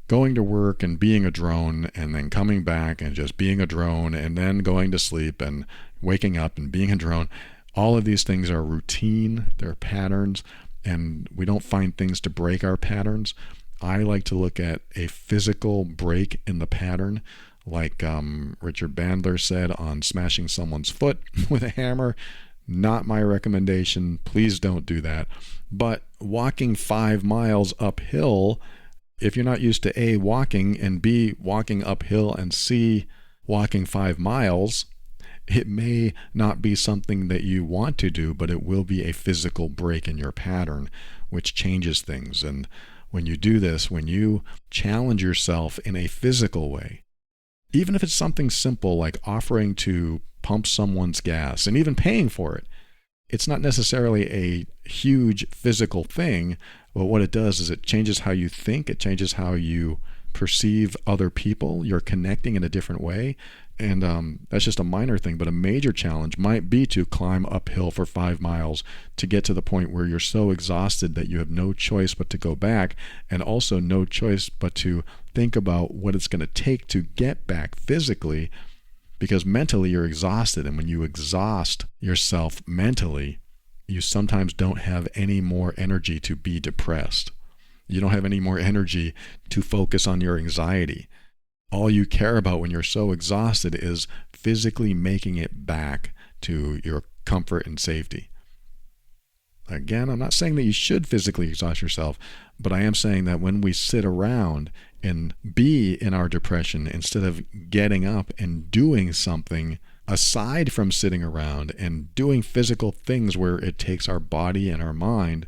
going to work and being a drone, and then coming back and just being a drone, and then going to sleep and waking up and being a drone. All of these things are routine, they're patterns, and we don't find things to break our patterns. I like to look at a physical break in the pattern, like Richard Bandler said on smashing someone's foot with a hammer. Not my recommendation. Please don't do that. But walking 5 miles uphill, if you're not used to A, walking, and B, walking uphill, and C, walking 5 miles, it may not be something that you want to do, but it will be a physical break in your pattern, which changes things. And when you do this, when you challenge yourself in a physical way, even if it's something simple like offering to pump someone's gas and even paying for it, it's not necessarily a huge physical thing, but what it does is it changes how you think, it changes how you perceive other people, you're connecting in a different way. And that's just a minor thing, but a major challenge might be to climb uphill for 5 miles to get to the point where you're so exhausted that you have no choice but to go back, and also no choice but to think about what it's going to take to get back physically, because mentally you're exhausted. And when you exhaust yourself mentally, you sometimes don't have any more energy to be depressed. You don't have any more energy to focus on your anxiety. All you care about when you're so exhausted is physically making it back to your comfort and safety. Again, I'm not saying that you should physically exhaust yourself, but I am saying that when we sit around and be in our depression, instead of getting up and doing something aside from sitting around and doing physical things where it takes our body and our mind,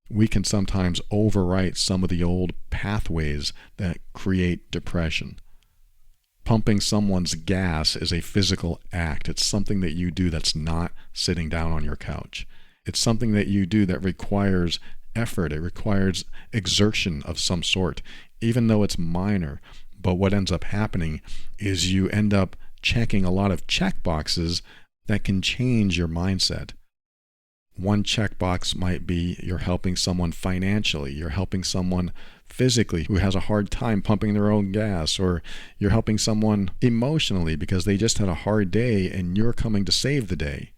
we can sometimes overwrite some of the old pathways that create depression. Pumping someone's gas is a physical act. It's something that you do that's not sitting down on your couch. It's something that you do that requires effort. It requires exertion of some sort, even though it's minor. But what ends up happening is you end up checking a lot of check boxes that can change your mindset. One checkbox might be you're helping someone financially, you're helping someone physically who has a hard time pumping their own gas, or you're helping someone emotionally because they just had a hard day and you're coming to save the day.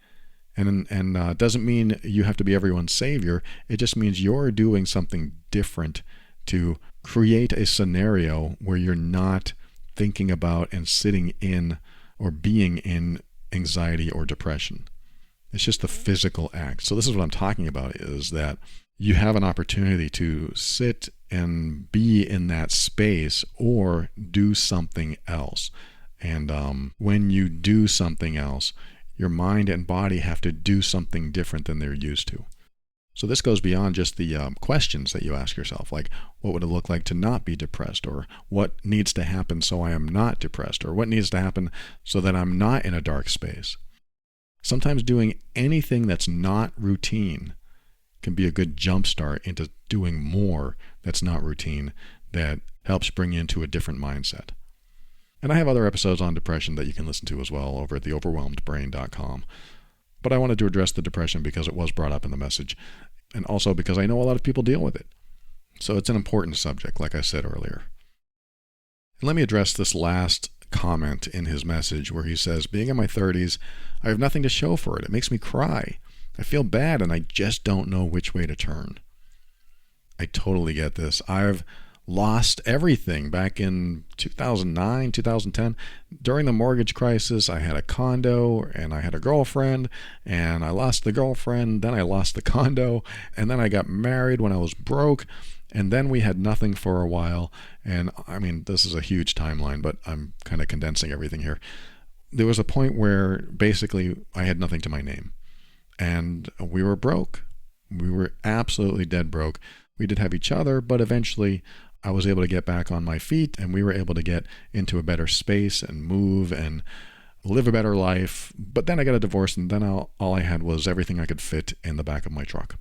And doesn't mean you have to be everyone's savior. It just means you're doing something different to create a scenario where you're not thinking about and sitting in or being in anxiety or depression. It's just the physical act. So this is what I'm talking about, is that you have an opportunity to sit and be in that space or do something else. And when you do something else, your mind and body have to do something different than they're used to. So this goes beyond just the questions that you ask yourself, like what would it look like to not be depressed, or what needs to happen so I am not depressed, or what needs to happen so that I'm not in a dark space. Sometimes doing anything that's not routine can be a good jumpstart into doing more that's not routine, that helps bring you into a different mindset. And I have other episodes on depression that you can listen to as well over at theoverwhelmedbrain.com. But I wanted to address the depression because it was brought up in the message, and also because I know a lot of people deal with it. So it's an important subject, like I said earlier. And let me address this last comment in his message where he says, being in my 30s, I have nothing to show for it. It makes me cry. I feel bad and I just don't know which way to turn. I totally get this. I've lost everything back in 2009, 2010. During the mortgage crisis, I had a condo and I had a girlfriend, and I lost the girlfriend, then I lost the condo, and then I got married when I was broke, and then we had nothing for a while. And I mean, this is a huge timeline, but I'm kind of condensing everything here. There was a point where basically I had nothing to my name, and we were broke. We were absolutely dead broke. We did have each other, but eventually I was able to get back on my feet, and we were able to get into a better space and move and live a better life. But then I got a divorce, and then all I had was everything I could fit in the back of my truck.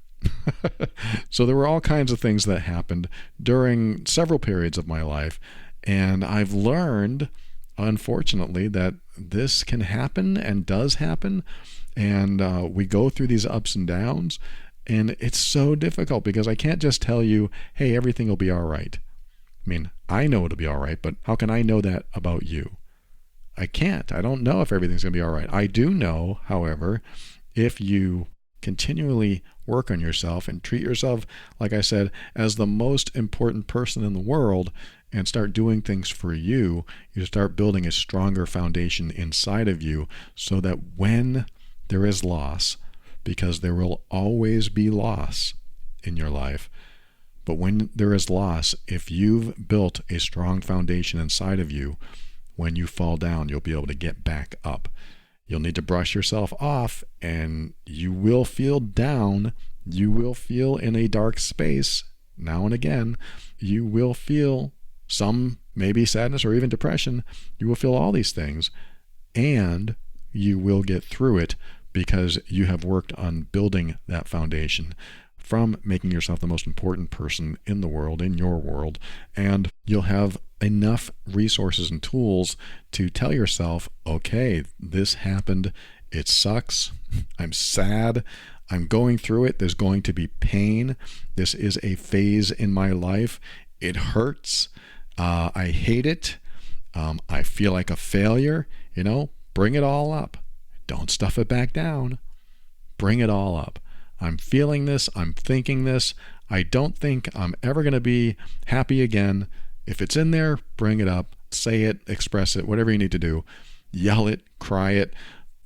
So there were all kinds of things that happened during several periods of my life, and I've learned, unfortunately, that this can happen and does happen, and we go through these ups and downs, and it's so difficult because I can't just tell you, hey, everything will be all right. I mean, I know it'll be all right, but how can I know that about you? I can't. I don't know if everything's going to be all right. I do know, however, if you continually work on yourself and treat yourself, like I said, as the most important person in the world, and start doing things for you, you start building a stronger foundation inside of you so that when there is loss, because there will always be loss in your life, but when there is loss, if you've built a strong foundation inside of you, when you fall down, you'll be able to get back up. You'll need to brush yourself off, and you will feel down. You will feel in a dark space now and again. You will feel some maybe sadness or even depression. You will feel all these things, and you will get through it because you have worked on building that foundation from making yourself the most important person in the world, in your world, and you'll have enough resources and tools to tell yourself, okay, this happened, it sucks, I'm sad, I'm going through it, there's going to be pain, this is a phase in my life, it hurts, I hate it, I feel like a failure, bring it all up. Don't stuff it back down. Bring it all up. I'm feeling this. I'm thinking this. I don't think I'm ever going to be happy again. If it's in there, bring it up. Say it, express it, whatever you need to do. Yell it, cry it,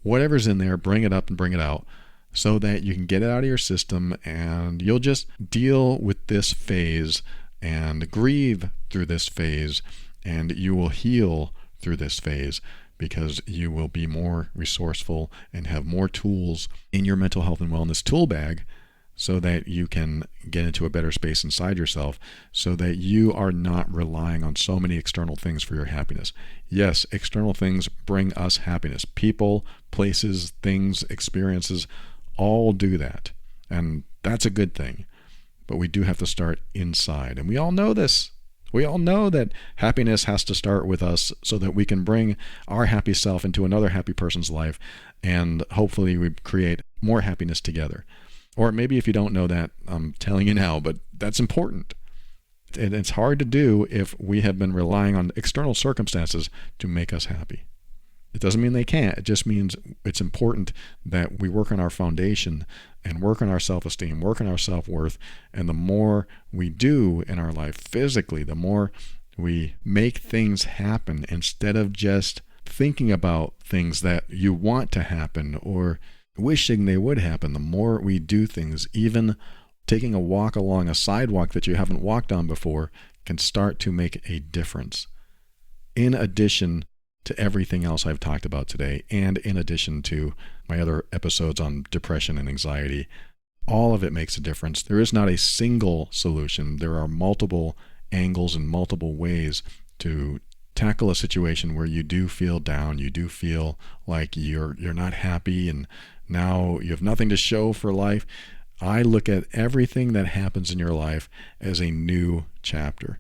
whatever's in there, bring it up and bring it out so that you can get it out of your system, and you'll just deal with this phase and grieve through this phase, and you will heal through this phase, because you will be more resourceful and have more tools in your mental health and wellness tool bag so that you can get into a better space inside yourself so that you are not relying on so many external things for your happiness. Yes, external things bring us happiness. People, places, things, experiences, all do that. And that's a good thing. But we do have to start inside. And we all know this. We all know that happiness has to start with us so that we can bring our happy self into another happy person's life, and hopefully we create more happiness together. Or maybe if you don't know that, I'm telling you now, but that's important. And it's hard to do if we have been relying on external circumstances to make us happy. It doesn't mean they can't. It just means it's important that we work on our foundation and work on our self-esteem, work on our self-worth. And the more we do in our life physically, the more we make things happen instead of just thinking about things that you want to happen or wishing they would happen. The more we do things, even taking a walk along a sidewalk that you haven't walked on before can start to make a difference. In addition to everything else I've talked about today, and in addition to my other episodes on depression and anxiety, all of it makes a difference. There is not a single solution. There are multiple angles and multiple ways to tackle a situation where you do feel down, you do feel like you're not happy, and now you have nothing to show for life. I look at everything that happens in your life as a new chapter.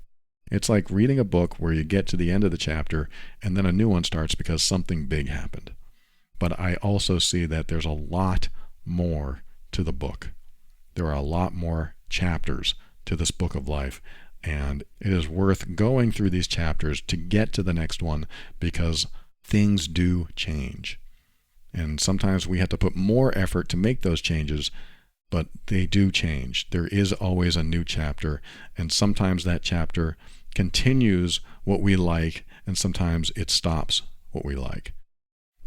It's like reading a book where you get to the end of the chapter and then a new one starts because something big happened. But I also see that there's a lot more to the book. There are a lot more chapters to this book of life, and it is worth going through these chapters to get to the next one because things do change. And sometimes we have to put more effort to make those changes, but they do change. There is always a new chapter, and sometimes that chapter continues what we like, and sometimes it stops what we like.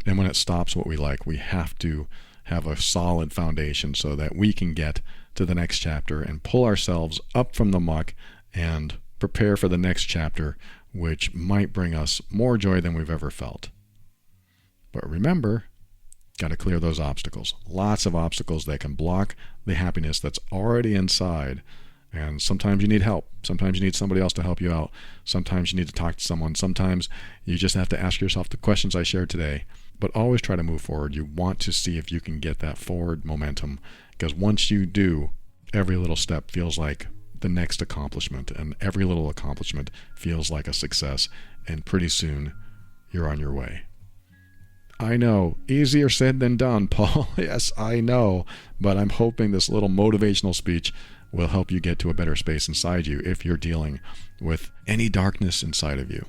And when it stops what we like, we have to have a solid foundation so that we can get to the next chapter and pull ourselves up from the muck and prepare for the next chapter, which might bring us more joy than we've ever felt. But remember, got to clear those obstacles. Lots of obstacles that can block the happiness that's already inside. And sometimes you need help. Sometimes you need somebody else to help you out. Sometimes you need to talk to someone. Sometimes you just have to ask yourself the questions I shared today. But always try to move forward. You want to see if you can get that forward momentum, because once you do, every little step feels like the next accomplishment, and every little accomplishment feels like a success, and pretty soon you're on your way. I know, easier said than done, Paul. Yes, I know, but I'm hoping this little motivational speech will help you get to a better space inside you if you're dealing with any darkness inside of you.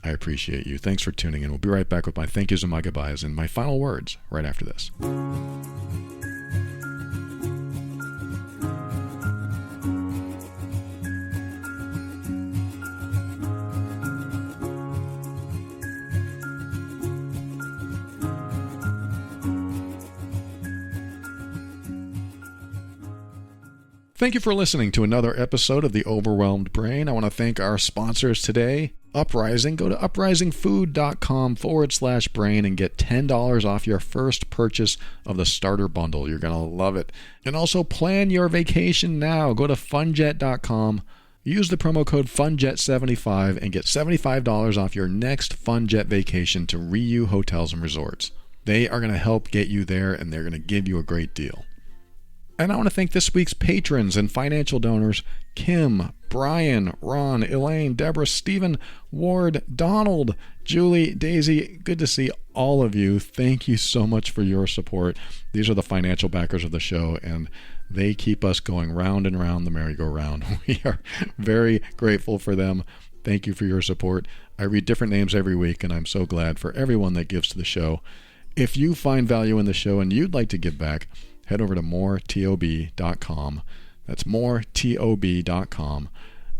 I appreciate you. Thanks for tuning in. We'll be right back with my thank yous and my goodbyes and my final words right after this. Thank you for listening to another episode of The Overwhelmed Brain. I want to thank our sponsors today, Uprising. Go to uprisingfood.com/brain and get $10 off your first purchase of the starter bundle. You're going to love it. And also plan your vacation now. Go to funjet.com. Use the promo code FUNJET75 and get $75 off your next FunJet vacation to Ryu Hotels and Resorts. They are going to help get you there, and they're going to give you a great deal. And I want to thank this week's patrons and financial donors: Kim, Brian, Ron, Elaine, Deborah, Stephen, Ward, Donald, Julie, Daisy. Good to see all of you. Thank you so much for your support. These are the financial backers of the show, and they keep us going round and round the merry-go-round. We are very grateful for them. Thank you for your support. I read different names every week, and I'm so glad for everyone that gives to the show. If you find value in the show and you'd like to give back, head over to moretob.com. That's moretob.com.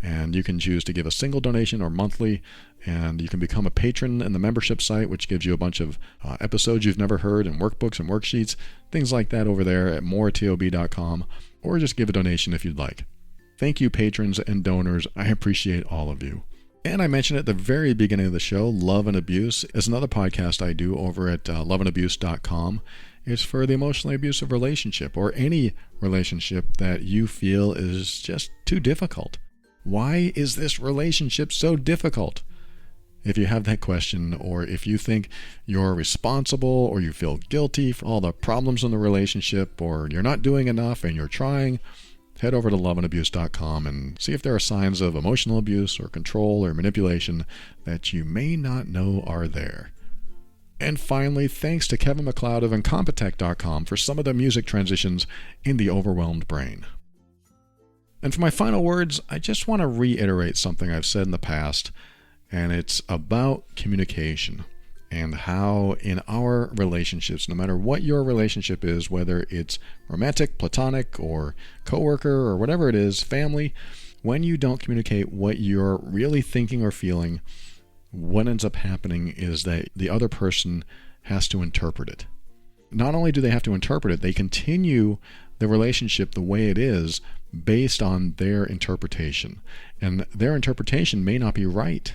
And you can choose to give a single donation or monthly. And you can become a patron in the membership site, which gives you a bunch of episodes you've never heard and workbooks and worksheets, things like that over there at moretob.com. Or just give a donation if you'd like. Thank you, patrons and donors. I appreciate all of you. And I mentioned at the very beginning of the show, Love and Abuse is another podcast I do over at loveandabuse.com. It's for the emotionally abusive relationship, or any relationship that you feel is just too difficult. Why is this relationship so difficult? If you have that question, or if you think you're responsible or you feel guilty for all the problems in the relationship, or you're not doing enough and you're trying, head over to loveandabuse.com and see if there are signs of emotional abuse or control or manipulation that you may not know are there. And finally, thanks to Kevin MacLeod of Incompetech.com for some of the music transitions in The Overwhelmed Brain. And for my final words, I just want to reiterate something I've said in the past, and it's about communication and how in our relationships, no matter what your relationship is, whether it's romantic, platonic, or coworker, or whatever it is, family, when you don't communicate what you're really thinking or feeling, what ends up happening is that the other person has to interpret it. Not only do they have to interpret it, they continue the relationship the way it is based on their interpretation. And their interpretation may not be right.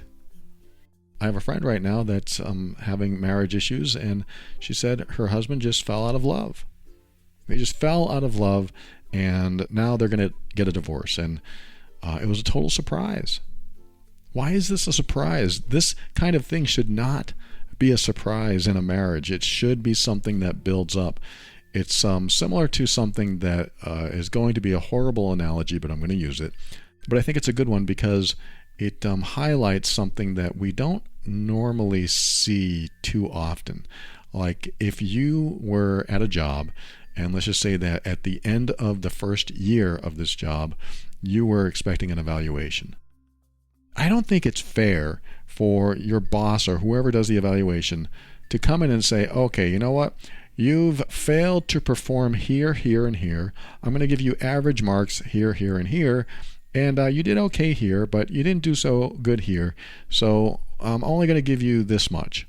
I have a friend right now that's having marriage issues, and she said her husband just fell out of love. They just fell out of love, and now they're going to get a divorce. And it was a total surprise. Why is this a surprise? This kind of thing should not be a surprise in a marriage. It should be something that builds up. It's similar to something that is going to be a horrible analogy, but I'm going to use it. But I think it's a good one because it highlights something that we don't normally see too often. Like if you were at a job, and let's just say that at the end of the first year of this job, you were expecting an evaluation. I don't think it's fair for your boss or whoever does the evaluation to come in and say, okay, you know what? You've failed to perform here, here, and here. I'm going to give you average marks here, here, and here. And you did okay here, but you didn't do so good here. So I'm only going to give you this much.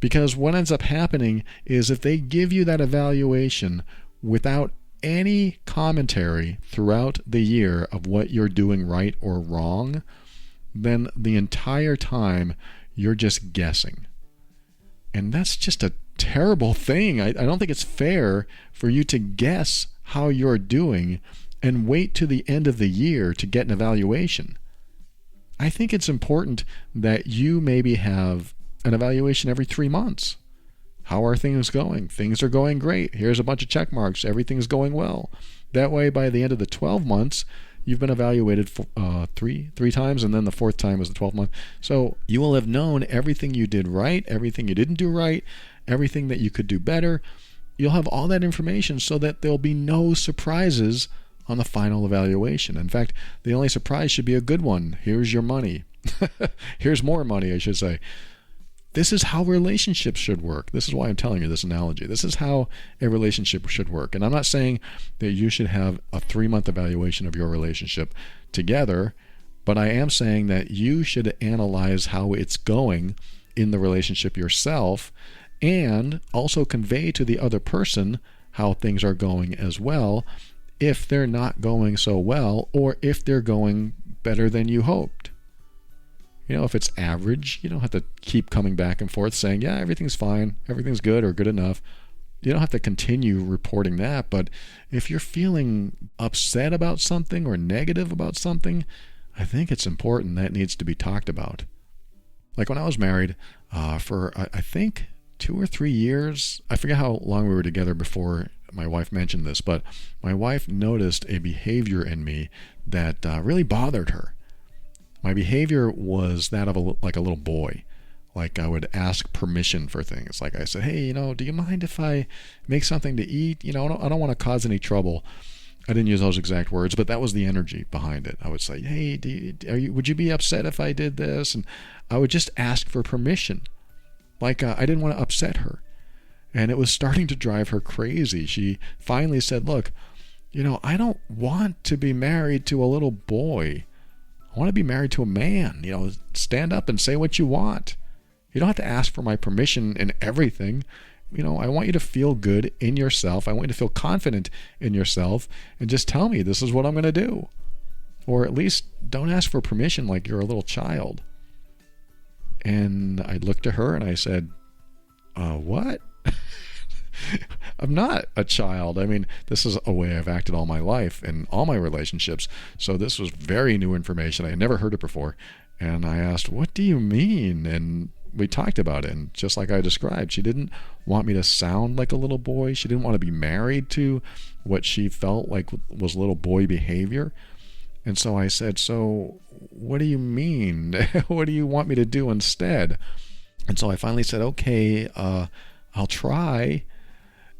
Because what ends up happening is if they give you that evaluation without any commentary throughout the year of what you're doing right or wrong, then the entire time you're just guessing. And that's just a terrible thing. I don't think it's fair for you to guess how you're doing and wait to the end of the year to get an evaluation. I think it's important that you maybe have an evaluation every 3 months. How are things going? Things are going great. Here's a bunch of check marks. Everything's going well. That way, by the end of the 12 months, you've been evaluated three times, and then the fourth time was the 12th month. So you will have known everything you did right, everything you didn't do right, everything that you could do better. You'll have all that information so that there'll be no surprises on the final evaluation. In fact, the only surprise should be a good one. Here's your money. Here's more money, I should say. This is how relationships should work. This is why I'm telling you this analogy. This is how a relationship should work. And I'm not saying that you should have a 3-month evaluation of your relationship together, but I am saying that you should analyze how it's going in the relationship yourself and also convey to the other person how things are going as well, if they're not going so well, or if they're going better than you hoped. If it's average, you don't have to keep coming back and forth saying, yeah, everything's fine, everything's good or good enough. You don't have to continue reporting that. But if you're feeling upset about something or negative about something, I think it's important that needs to be talked about. Like when I was married for, I think, 2 or 3 years, I forget how long we were together before my wife mentioned this, but my wife noticed a behavior in me that really bothered her. My behavior was that of like a little boy. Like I would ask permission for things. Like I said, hey, do you mind if I make something to eat? I don't want to cause any trouble. I didn't use those exact words, but that was the energy behind it. I would say, hey, would you be upset if I did this? And I would just ask for permission. Like I didn't want to upset her. And it was starting to drive her crazy. She finally said, look, I don't want to be married to a little boy. I want to be married to a man. Stand up and say what you want. You don't have to ask for my permission in everything. I want you to feel good in yourself. I want you to feel confident in yourself and just tell me this is what I'm going to do. Or at least don't ask for permission like you're a little child. And I looked at her and I said, what? I'm not a child. I mean, this is a way I've acted all my life in all my relationships. So this was very new information. I had never heard it before. And I asked, what do you mean? And we talked about it. And just like I described, she didn't want me to sound like a little boy. She didn't want to be married to what she felt like was little boy behavior. And so I said, so what do you mean? What do you want me to do instead? And so I finally said, okay, I'll try.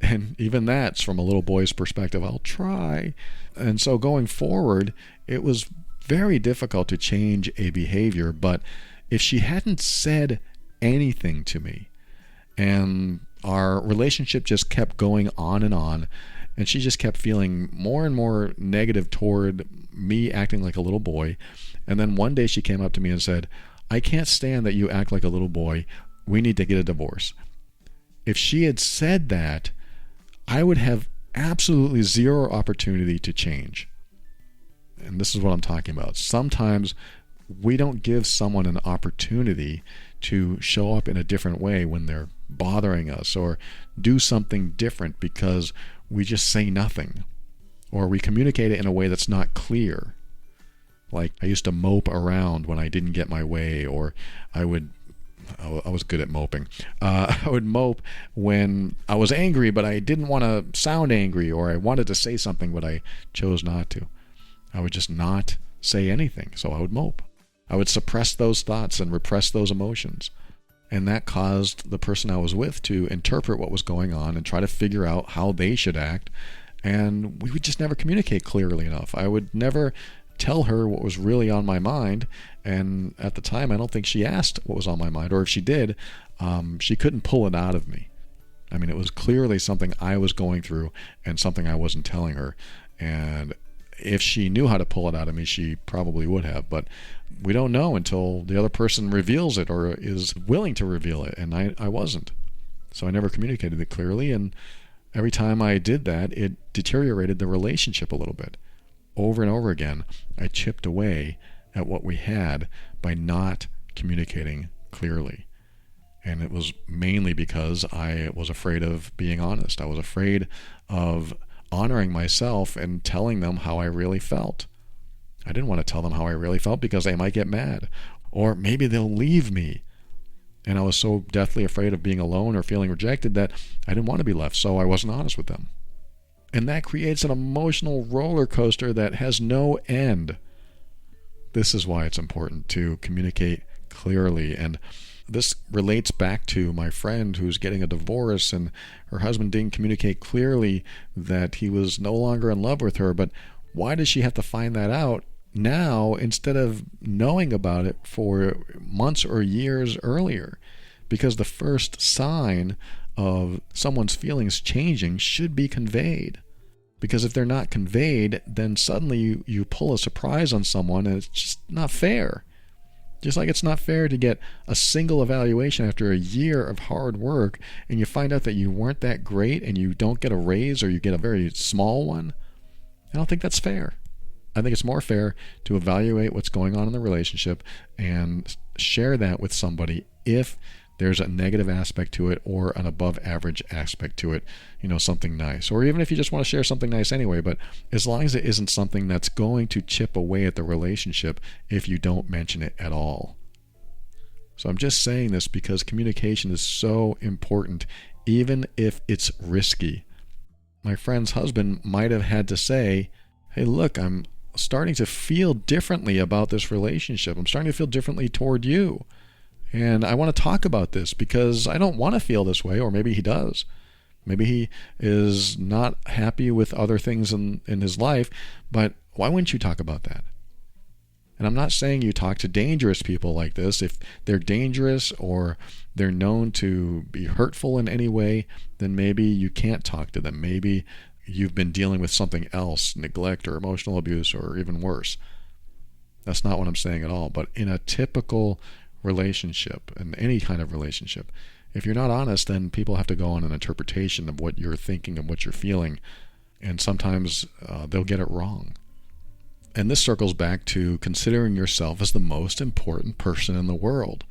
And even that's from a little boy's perspective, I'll try. And so going forward, it was very difficult to change a behavior. But if she hadn't said anything to me and our relationship just kept going on and she just kept feeling more and more negative toward me acting like a little boy. And then one day she came up to me and said, I can't stand that you act like a little boy. We need to get a divorce. If she had said that, I would have absolutely zero opportunity to change. And this is what I'm talking about. Sometimes we don't give someone an opportunity to show up in a different way when they're bothering us or do something different because we just say nothing or we communicate it in a way that's not clear. Like I used to mope around when I didn't get my way, or I was good at moping. I would mope when I was angry, but I didn't want to sound angry, or I wanted to say something, but I chose not to. I would just not say anything, so I would mope. I would suppress those thoughts and repress those emotions. And that caused the person I was with to interpret what was going on and try to figure out how they should act. And we would just never communicate clearly enough. I would never tell her what was really on my mind. And at the time, I don't think she asked what was on my mind. Or if she did, she couldn't pull it out of me. I mean, it was clearly something I was going through and something I wasn't telling her. And if she knew how to pull it out of me, she probably would have. But we don't know until the other person reveals it or is willing to reveal it. And I wasn't. So I never communicated it clearly. And every time I did that, it deteriorated the relationship a little bit. Over and over again, I chipped away at what we had by not communicating clearly. And it was mainly because I was afraid of being honest. I was afraid of honoring myself and telling them how I really felt. I didn't want to tell them how I really felt because they might get mad, or maybe they'll leave me. And I was so deathly afraid of being alone or feeling rejected that I didn't want to be left, so I wasn't honest with them. And that creates an emotional roller coaster that has no end. This is why it's important to communicate clearly. And this relates back to my friend who's getting a divorce, and her husband didn't communicate clearly that he was no longer in love with her. But why does she have to find that out now instead of knowing about it for months or years earlier? Because the first sign of someone's feelings changing should be conveyed. Because if they're not conveyed, then suddenly you pull a surprise on someone, and it's just not fair. Just like it's not fair to get a single evaluation after a year of hard work and you find out that you weren't that great and you don't get a raise or you get a very small one. I don't think that's fair. I think it's more fair to evaluate what's going on in the relationship and share that with somebody if there's a negative aspect to it or an above average aspect to it, something nice. Or even if you just want to share something nice anyway, but as long as it isn't something that's going to chip away at the relationship if you don't mention it at all. So I'm just saying this because communication is so important, even if it's risky. My friend's husband might have had to say, hey, look, I'm starting to feel differently about this relationship. I'm starting to feel differently toward you. And I want to talk about this because I don't want to feel this way. Or maybe he does. Maybe he is not happy with other things in his life, but why wouldn't you talk about that? And I'm not saying you talk to dangerous people like this. If they're dangerous or they're known to be hurtful in any way, then maybe you can't talk to them. Maybe you've been dealing with something else, neglect or emotional abuse or even worse. That's not what I'm saying at all. But in a typical relationship, in any kind of relationship, if you're not honest, then people have to go on an interpretation of what you're thinking and what you're feeling. And sometimes they'll get it wrong. And this circles back to considering yourself as the most important person in the world,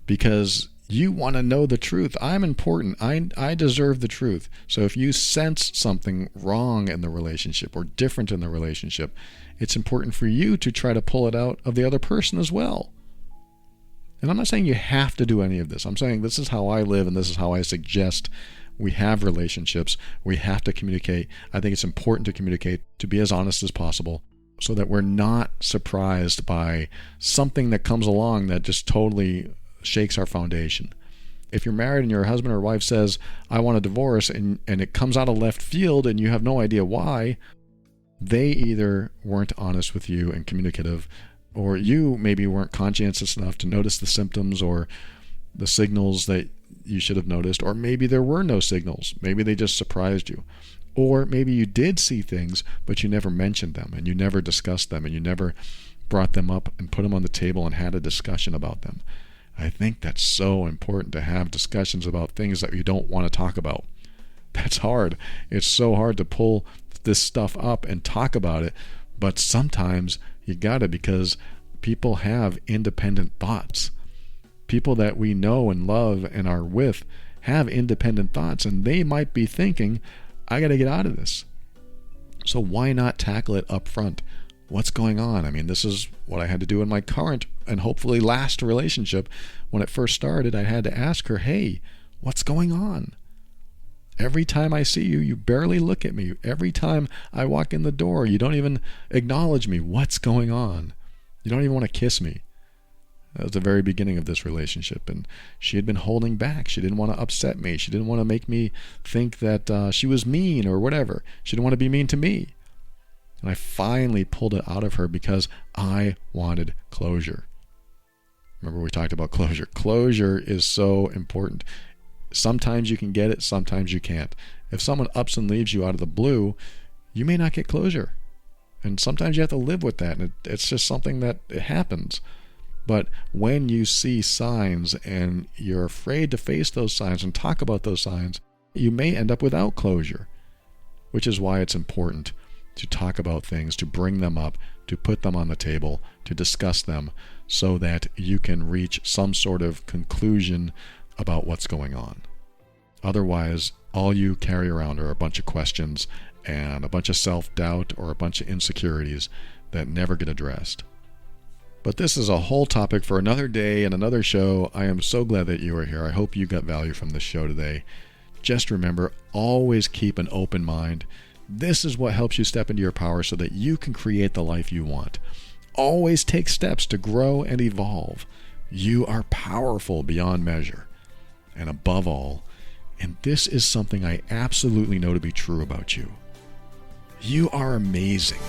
because you want to know the truth. I'm important. I deserve the truth. So if you sense something wrong in the relationship or different in the relationship, it's important for you to try to pull it out of the other person as well. And I'm not saying you have to do any of this. I'm saying this is how I live and this is how I suggest we have relationships. We have to communicate. I think it's important to communicate, to be as honest as possible, so that we're not surprised by something that comes along that just totally shakes our foundation. If you're married and your husband or wife says, I want a divorce, and it comes out of left field and you have no idea why, they either weren't honest with you and communicative, or you maybe weren't conscientious enough to notice the symptoms or the signals that you should have noticed, or maybe there were no signals. Maybe they just surprised you. Or maybe you did see things, but you never mentioned them and you never discussed them and you never brought them up and put them on the table and had a discussion about them. I think that's so important, to have discussions about things that you don't want to talk about. That's hard. It's so hard to pull this stuff up and talk about it, but sometimes you gotta, because people have independent thoughts. People that we know and love and are with have independent thoughts, and they might be thinking, I got to get out of this. So why not tackle it up front? What's going on? I mean, this is what I had to do in my current and hopefully last relationship. When it first started, I had to ask her, hey, what's going on? Every time I see you, you barely look at me. Every time I walk in the door, you don't even acknowledge me. What's going on? You don't even want to kiss me. That was the very beginning of this relationship, and she had been holding back. She didn't want to upset me. She didn't want to make me think that she was mean or whatever. She didn't want to be mean to me. And I finally pulled it out of her because I wanted closure. Remember, we talked about closure. Closure is so important. Sometimes you can get it, sometimes you can't. If someone ups and leaves you out of the blue, you may not get closure. And sometimes you have to live with that, and it's just something that it happens. But when you see signs and you're afraid to face those signs and talk about those signs, you may end up without closure, which is why it's important to talk about things, to bring them up, to put them on the table, to discuss them so that you can reach some sort of conclusion about what's going on. Otherwise, all you carry around are a bunch of questions and a bunch of self-doubt or a bunch of insecurities that never get addressed. But this is a whole topic for another day and another show. I am so glad that you are here. I hope you got value from this show today. Just remember, always keep an open mind. This is what helps you step into your power so that you can create the life you want. Always take steps to grow and evolve. You are powerful beyond measure. And above all, and this is something I absolutely know to be true about you, you are amazing.